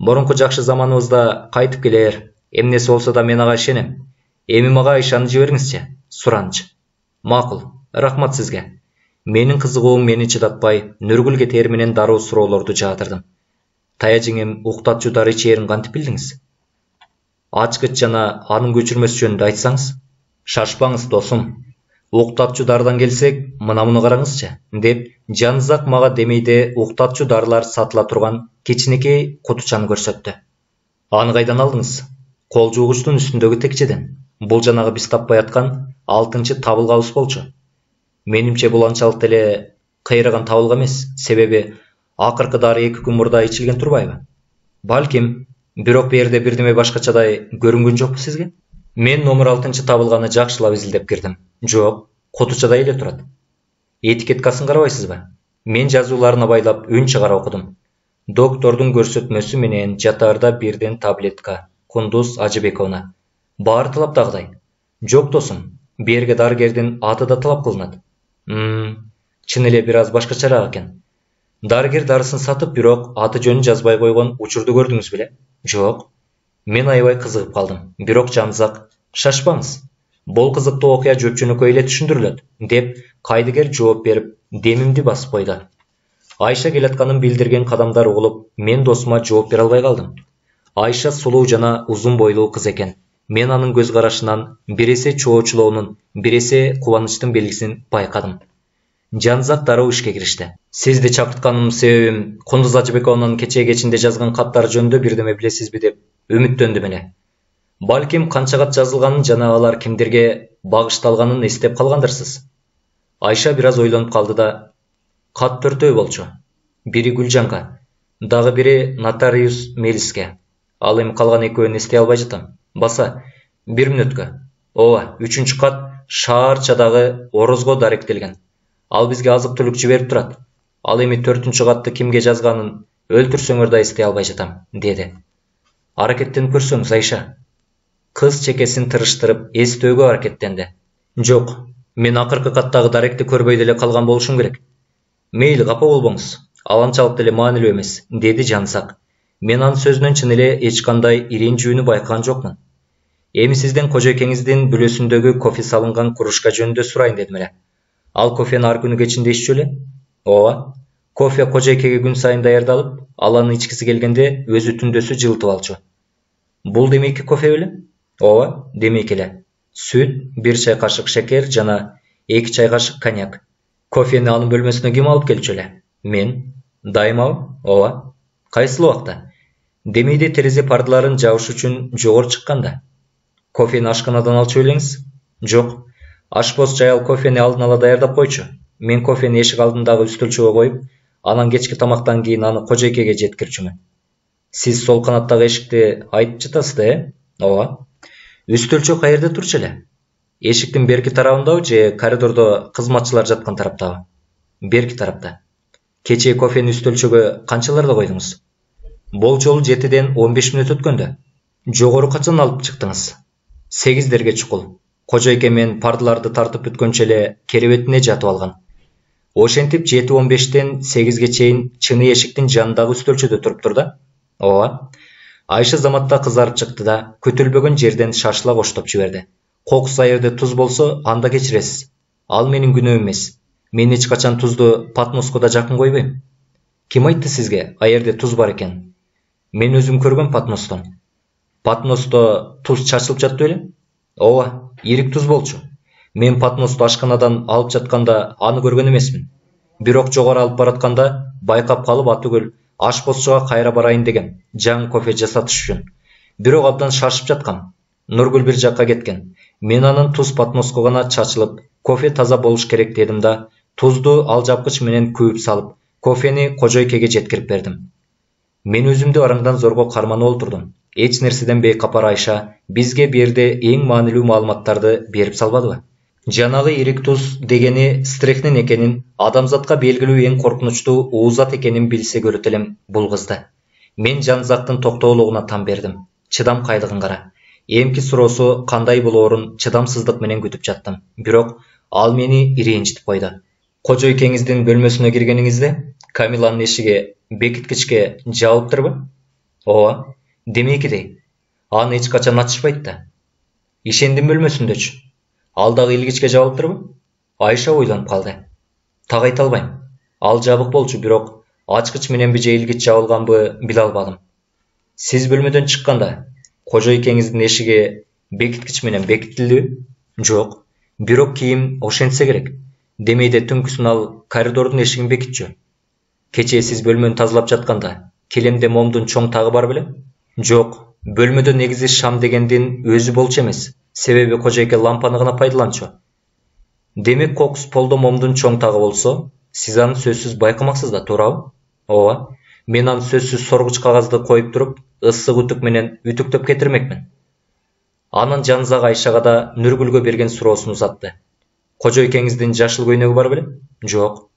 Мурунку жакшы заманыбызда кайтып келер. Эмнеси болсо да мен ага ишенем. Эми мага Айшаны жибериңизчи, Сураныч. Макул, рахмат сизге. Менин кызыгуум мени чыдатпай, Нургүлгө тери менен дароо суроолорду жаатырдым. Тая жеңем уктатчу дары ичээрин кантип билдиңиз? Ачкыч жана анын көчүрмөсү жөнүндө айтсаңыз? Шашпаңыз, досум. Уктатчу дарыдан келсек, мына муну караңызчы, деп Жанызак мага демейде уктатчу дарылар сатыла турган кичинекей кутучаны көрсөттү. Аны кайдан алдыңыз? Кол жуугучтун үстүндөгү текчеден. Бул жанагы биз таппай аткан 6-чы табылгабыз болчу. Менимче бул анчалык деле кыйраган табылга эмес, себеби акыркы дары 2 күн мурда ичилген турбайбы? Балким, бирок берде бирдеме башкачадай көрүнгөн жокпу сизге? Мен номер 6-чы табылганы жакшылап изилдеп кирдим. Жок, кутучада эле турат. Этикеткасын карабайсызбы? Мен жазууларына байлап үн чыгара окудум. Доктордун көрсөтмөсү менен жатаарда бирден таблетка. Кундуз Ажыбековна. Баары талаптагыдай. Жок досум, берге дарыгердин аты да талап кылынат. Чын эле бир аз башкачараак экен. Дарыгер дарысын сатып, бирок аты жөнүн жазбай койгон учурду көрдүңүз беле? Жок. Мен аябай кызыгып калдым. Бирок Жанызак, шашпаңыз. Бул кызыктуу окуя жөпчөнөкөй эле түшүндүрүлөт, деп кайдыгер жооп берип, демимди басып койду. Айша келатканын билдирген кадамдар угулуп, мен досума жооп бере албай калдым. Айша сулуу жана узун бойлуу кыз экен. Мен анын көз карашынан биресе чоочулоонун, биресе кубанычтын белгисин байкадым. Жанызак дароо ишке киришти. Сизди чакыртканымдын себебим Кундуз Ажыбековнанын кечээ кечинде жазган каттары жөнүндө бирдеме билесизби деп үмүттөндүм эле. Балким канча кат жазылганын жана алар кимдерге багышталганын эстеп калгандырсыз. Айша бир аз ойлонуп калды да, кат 4 болчу. Бири Гүлжанга, дагы бири нотариус Мелиске. Ал эми калган экөөнү эстей албай жатам. Баса, 1 мүнөткө. Ооба, 3-чү кат шаарчадагы Орозго даректелген. Ал бизге азык түлүк жиберип турат. Ал эми 4-чү катты кимге жазганын өлтүрсөңөр да эстей албай жатам, деди. Аракеттенип көрсөңүз, Айша. Кыз чекесин тырыштырып эстөөгө аракеттенди. Жок, мен акыркы каттагы даректи көрбөй деле калган болушум керек. Мейли, капа болбоңуз. Ал анчалык деле маанилүү эмес, деди Жанызак. Мен анын сөзүнөн чын эле эч кандай иринжүүнү байкаган жокмун. Эми сизден кожойкеңиздин бүлөсүндөгү кофе салынган кружка жөнүндө сурайын дедим эле. Ал кофени ар күнү кечинде иччү эле? Ооба. Кофе кожойкеге күн сайын даярдалып, ал аны ичкиси келгенде өзү түндөсү жылытып алчу. Бул демейки кофе беле? Ооба, демейки эле. Сүт, 1 чай кашык шекер жана 2 чай кашык коньяк. Кофени анын бөлмөсүнө ким алып келчү эле? Мен. Дайымабы? Ооба. Кайсыл убакта? Демейде терезе пардаларын жабыш үчүн жогору чыкканда. Кофени ашканадан алчу элеңиз? Жок. Ашпоз жаял кофени алдын ала даярдап койчу. Мен кофени эшик алдындагы үстөлчөгө коюп, анан кечки тамактан кийин аны кожойкеге жеткирчүмүн. Сиз сол канаттагы эшикти айтып жатасыз да, Ооба. Үстөлчө каерде турчу эле? Эшиктин берки тарабындабы же коридордо кызматчылар жаткан тараптабы? Берки тарапта. Кечээ кофени үстөлчөгө канчаларда койдуңуз? Болчолу 7ден 15 мүнөт өткөндө. Жогору качан алып чыктыңыз? 8дерге чукул. Кожойке мен пардаларды тартып бүткөнчө эле керебетине жатып алган. Ошентип 7:15тен 8ге чейин чыны эшиктин жанындагы үстөлчөдө туруптур да. Ооба. Айша заматта кызарып чыкты да, күтүлбөгөн жерден шашыла коштоп жиберди. Кокус аерде туз болсо, анда кечиресиз. Ал менин күнөөм эмес. Мен эч качан тузду Патмоско да жакын койбойм. Ким айтты сизге аерде туз бар экен? Мен өзүм көргөм Патмостон. Патмосто туз чачылып жатты беле? Ооба, ирик туз болчу. Мен Патмосту ашканадан алып жатканда аны көргөн эмесмин. Бирок жогору алып баратканда байкап калып атүгүл ашпозчуга кайра барайын дегем, жаңы кофе жасатыш үчүн. Бирок абдан шашып жаткам. Нургүл бир жакка кеткен. Мен анын туз Патмоско гана чачылып, кофе таза болуш керек дедим да, тузду алжапкыч менен күйүп салып, кофени кожойкеге жеткирип бердим. Мен өзүмдү араңдан зорго карманып олтурдум. Эч нерседен бейкапар Айша бизге бу жерде эң маанилүү маалыматтарды берип салбадыбы? Жанагы ирик туз дегени стрехнин экенин, адамзатка белгилүү эң коркунучтуу уузат экенин билсе көрөт элем бул кызды. Мен Жанзактын токтоолугуна там бердим. Чыдамкайлыгын кара. Эмки суроосу кандай болоорун чыдамсыздык менен күтүп жаттым. Бирок ал мени ренжитип койду. Кожойкеңиздин бөлмөсүнө киргениңизде Камиланын эшиги бекиткичке жабыптырбы? Ооба. Демекидей. Аны эч качан ачышпайт да. Ишендин бөлмөсүндөчү. Ал дагы илгичке жабылыптырбы? Айша ойлонуп калды. Так айта албайм. Ал жабык болчу, бирок ачкыч мененби же илгич жабылганбы биле албадым. Сиз бөлмөдөн чыкканда кожойкеңиздин эшиги бекиткич менен бекитилдиби? Жок. Бирок кийим ошентсе керек. Демейде түнкүсүн ал коридордун эшигин бекитчү. Кечээ сиз бөлмөнү тазалап жатканда келемде момдун чоң тагы бар беле? Жок. Бөлмөдө негизи шам дегендин өзү болчу эмес. Себеби кожойке лампаны гана пайдаланчу. Демек кокус полдо момдун чоң тагы болсо, сиз аны сөзсүз байкамаксыз да, туурабы? Ооба. Мен аны сөзсүз соргуч кагазды коюп туруп, ысык үтүк менен үтүктөп кетирмекмин. Анан Жанзак Айшага да Нургүлгө берген суроосун узатты. Кожойкеңиздин жашыл көйнөгү бар беле? Жок.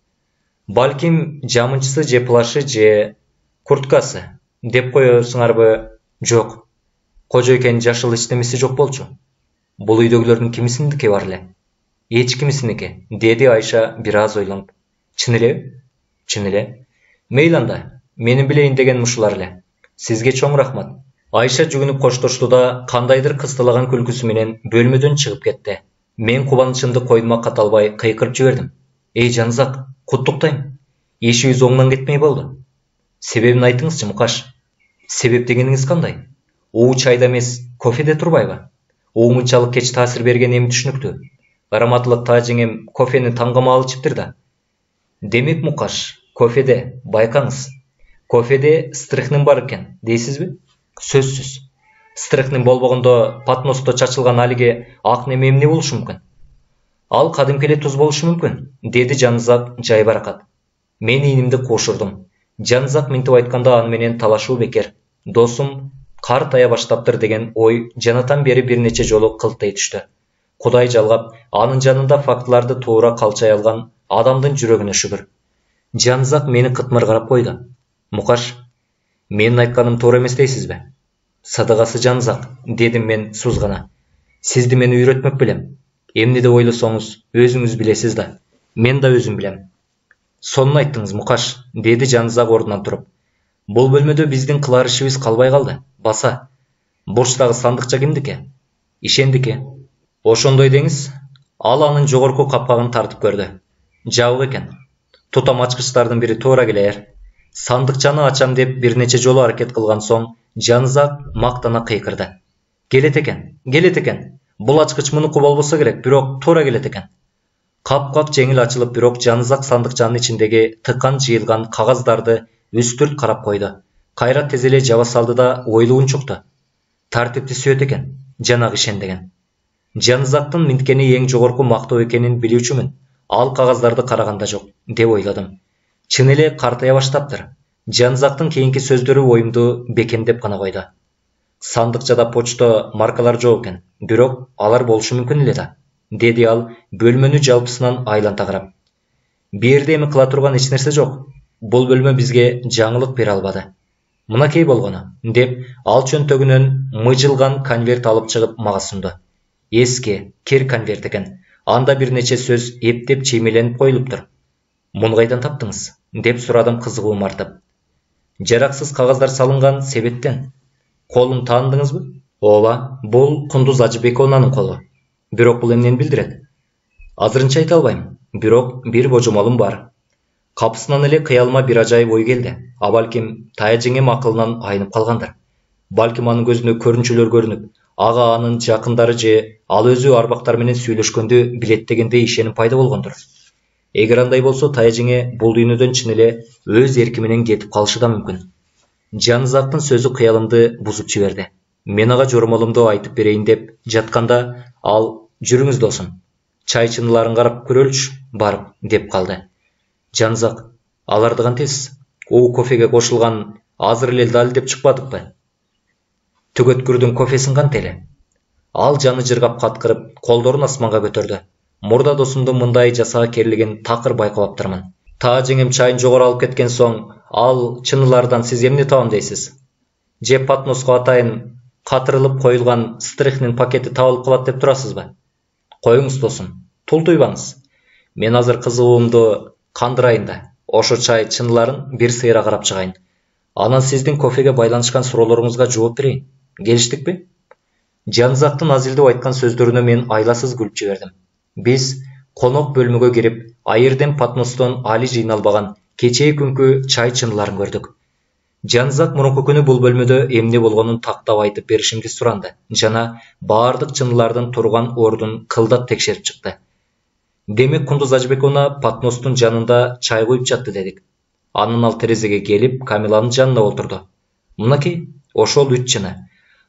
Балким жамынчысы же плашы же курткасы деп коесуңарбы? Жок. Кожойкенин жашыл эчтемеси жок болчу. Бул үйдөгүлөрдүн кимисиндики бар эле? Эч кимисиники, деди Айша бир аз ойлонуп. Чын элеби? Чын эле. Мейли анда, менин билейин деген ушулар эле. Сизге чоң рахмат. Айша жүгүнүп коштошту да кандайдыр кысталаган күлкүсү менен бөлмөдөн чыгып кетти. Мен кубанычымды койдума ката албай кыйкырып жибердим. Эй Жанзак, куттуктайм. Ишибиз оңдон кетмей болду. Себебин айтыңызчы, Мукаш. Себеп дегениңиз кандай? Уу чайда эмес, кофеде турбайбы? Уу мынчалык кеч таасир бергени эми түшүнүктүү. Ароматлык таажеңем кофени таңгамал ичиптир да. Демек Мукаш, кофеде, байкаңыз. Кофеде стрихнин бар экен, дейсизби? Сөзсүз. Стрихнин болбогондо Патмосто чачылган алиги ак неме эмне болушу мүмкүн? Ал кадимки эле туз болушу мүмкүн, деди Жанзак жайбаракат. Мен ийнимди куушурдум. Жанзак минтип айтканда аны менен талашуу бекер. Досум кар тая баштаптыр деген ой жанатан бери бир нече жолу кылтай түштү. Кудай жалгап, анын жанында фактыларды туура калчай алган адамдын жүрөгүнө шүгүр. Жанзак мени кытмыр карап койду. Мукаш, менин айтканым туура эмес дейсизби? Садыгасы Жанзак, дедим мен сузгана. Сизди мен үйрөтмөк белем. Эмне деп ойлосоңуз, өзүңүз билесиз да. Мен да өзүм билем. Сонун айттыңыз, Мукаш, деди Жанзак ордунан туруп. Бул бөлмөдө биздин кылар ишибиз калбай калды. Баса. Бурчтагы сандыкча кимдики? Ишендики. Ошондой деңиз. Ал анын жогорку капкагын тартып көрдү. Жабык экен. Тутам ачкычтардын бири туура келер. Сандыкчаны ачам деп бир нече жолу аракет кылган соң, Жанзак мактана кыйкырды. Келет экен. Бул ачкыч мунуку болбосо керек, бирок туура келет экен. Капкак жеңил ачылып, бирок Жанзак сандыкчанын ичиндеги тыккан жыйылган кагаздарды үстүрт карап койду. Кайра тез эле жаба салды да ойлуу унчукту. Тартипти сөйт экен. жанагы ишендеген. Жанызактын минткени эң жогорку мактоо экенин билүүчүмүн. Ал кагаздарды караганда жок, деп ойладым. Чын эле картая баштаптыр. Жанызактын кийинки сөздөрү оюмду бекемдеп гана койду. Сандыкчада почта маркалар жок экен, бирок алар болушу мүмкүн эле да, деди ал бөлмөнү жалпысынан айланта карап. Берде эми кыла турган эч нерсе жок. Бул бөлмө бизге жаңылык бере албады. Мынакей болгону, деп ал чөнтөгүнөн мыжылган конверт алып чыгып мага сунду. Эски, кир конверт экен. Анда бир нече сөз эптеп чеймеленип коюлуптур. Муну кайдан таптыңыз? Деп сурадым кызыгуум артып. Жараксыз кагаздар салынган себеттен. Колун таандыңызбы? Ооба, бул Кундуз Ажыбековнанын колу. Бирок бул эмнени билдирет? Азырынча айта албайм, бирок бир божомолум бар. Капысынан эле кыялыма бир ажайып ой келди. А балким Тая жеңем акылынан айнып калгандыр. Балким анын көзүнө көрүнчүлөр көрүнүп, ага анын жакындары же ал өзү арбактар менен сүйлөшкөндү билет дегенде ишеним пайда болгондур. Эгер андай болсо Тая жеңе бул дүйнөдөн чын эле өз эрки менен кетип калышы да мүмкүн. Жанызактын сөзү кыялымды бузуп жиберди. Мен ага жормолумду айтып берейин деп жатканда ал жүрүңүз досум, чай чыныйларын карап көрөлүчү, барып, деп калды. Жанызак, аларды кантесиз? О кофеге кошулган азыр эле дал деп чыкпадыкпы? Түгөткүрдүн кофесин кантеле? Ал жаны жыргап каткырып, колдорун асманга көтөрдү. Мурда досумду мындай жасаага керилген такыр байкаптырмын. Таа жеңем чайын жогору алып кеткен соң, ал чыныйлардан сиз эмне табам дейсиз? Же Патмоско атайын катырылып коюлган стрихнин пакети табылып калат деп турасызбы? Коюңуз досум, тултуйбаңыз. Мен азыр кызыгуумду кандырайын да, ошо чай чыныйларын бир сыйра карап чыгайын. Анан сиздин кофеге байланышкан суроолоруңузга жооп берейин. Келиштикпи? Жанызактын азилдеп айткан сөздөрүнө мен айласыз күлүп жибердим. Биз конок бөлмөгө кирип, айырдем Патмостон али жыйналбаган кечээ күнкү чай чыныйларын көрдүк. Жанызак мурунку күнү бул бөлмөдө эмне болгонун тактап айтып беришимди суранды жана баардык чыныйлардын турган ордун кылдат текшерип чыкты. Демек Кундуз Ажыбековна Патмостун жанында чай куюп жатты дедик. Анын ал терезеге келип, Камиланын жанына отурду. Мынакей, ошол 3 чыны.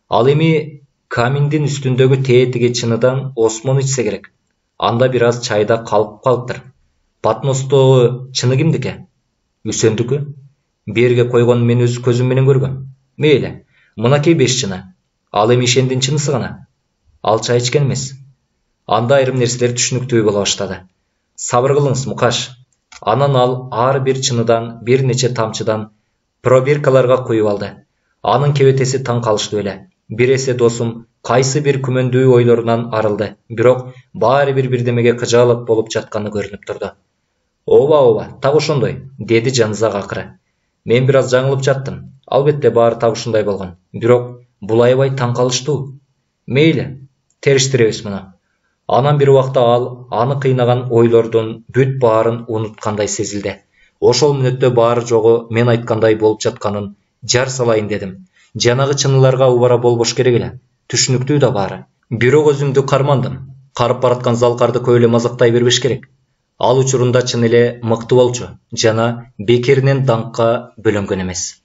Ал эми каминдин үстүндөгү тетиги чыныдан осмон ичсе керек. Анда бир аз чайда калып калыптыр. Патмостогу чыны кимдики? Үсөндүкү. Берге койгон мен өз көзүм менен көргөм. Мейли, мынакей 5 чыны. Ал эми ишендин чынысы гана. Ал чай ичкен эмес. Анда айрым нерселер түшүнүктүү боло баштады. Сабыр кылыңыз, Мукаш. Анан ал ар бир чыныдан бир нече тамчыдан пробиркаларга куюп алды. Анын кебетеси таң калыштуу эле. Бир эсе досум кайсы бир күмөндүү ойлорунан арылды, бирок баары бир бирдемеге кыжаалык болуп жатканы көрүнүп турду. Ооба, так ошондой, деди Жанызак акыры. Мен бир аз жаңылып жаттым. Албетте баары так ушундай болгон. Бирок бул аябай таң калыштуу. Мейли, териштиребиз муну. Анан бир убакта ал аны кыйнаган ойлордун бүт баарын унуткандай сезилди. Ошол мүнөттө баары жогу мен айткандай болуп жатканын жар салайын дедим. Жанагы чыныйларга убара болбош керек эле. Түшүнүктүү да баары. Бирок өзүмдү кармандым. Карып бараткан залкарды көп эле мазактай бербеш керек. Ал учурунда чын эле мыкты болчу жана бекеринен даңкка бөлөнгөн эмес.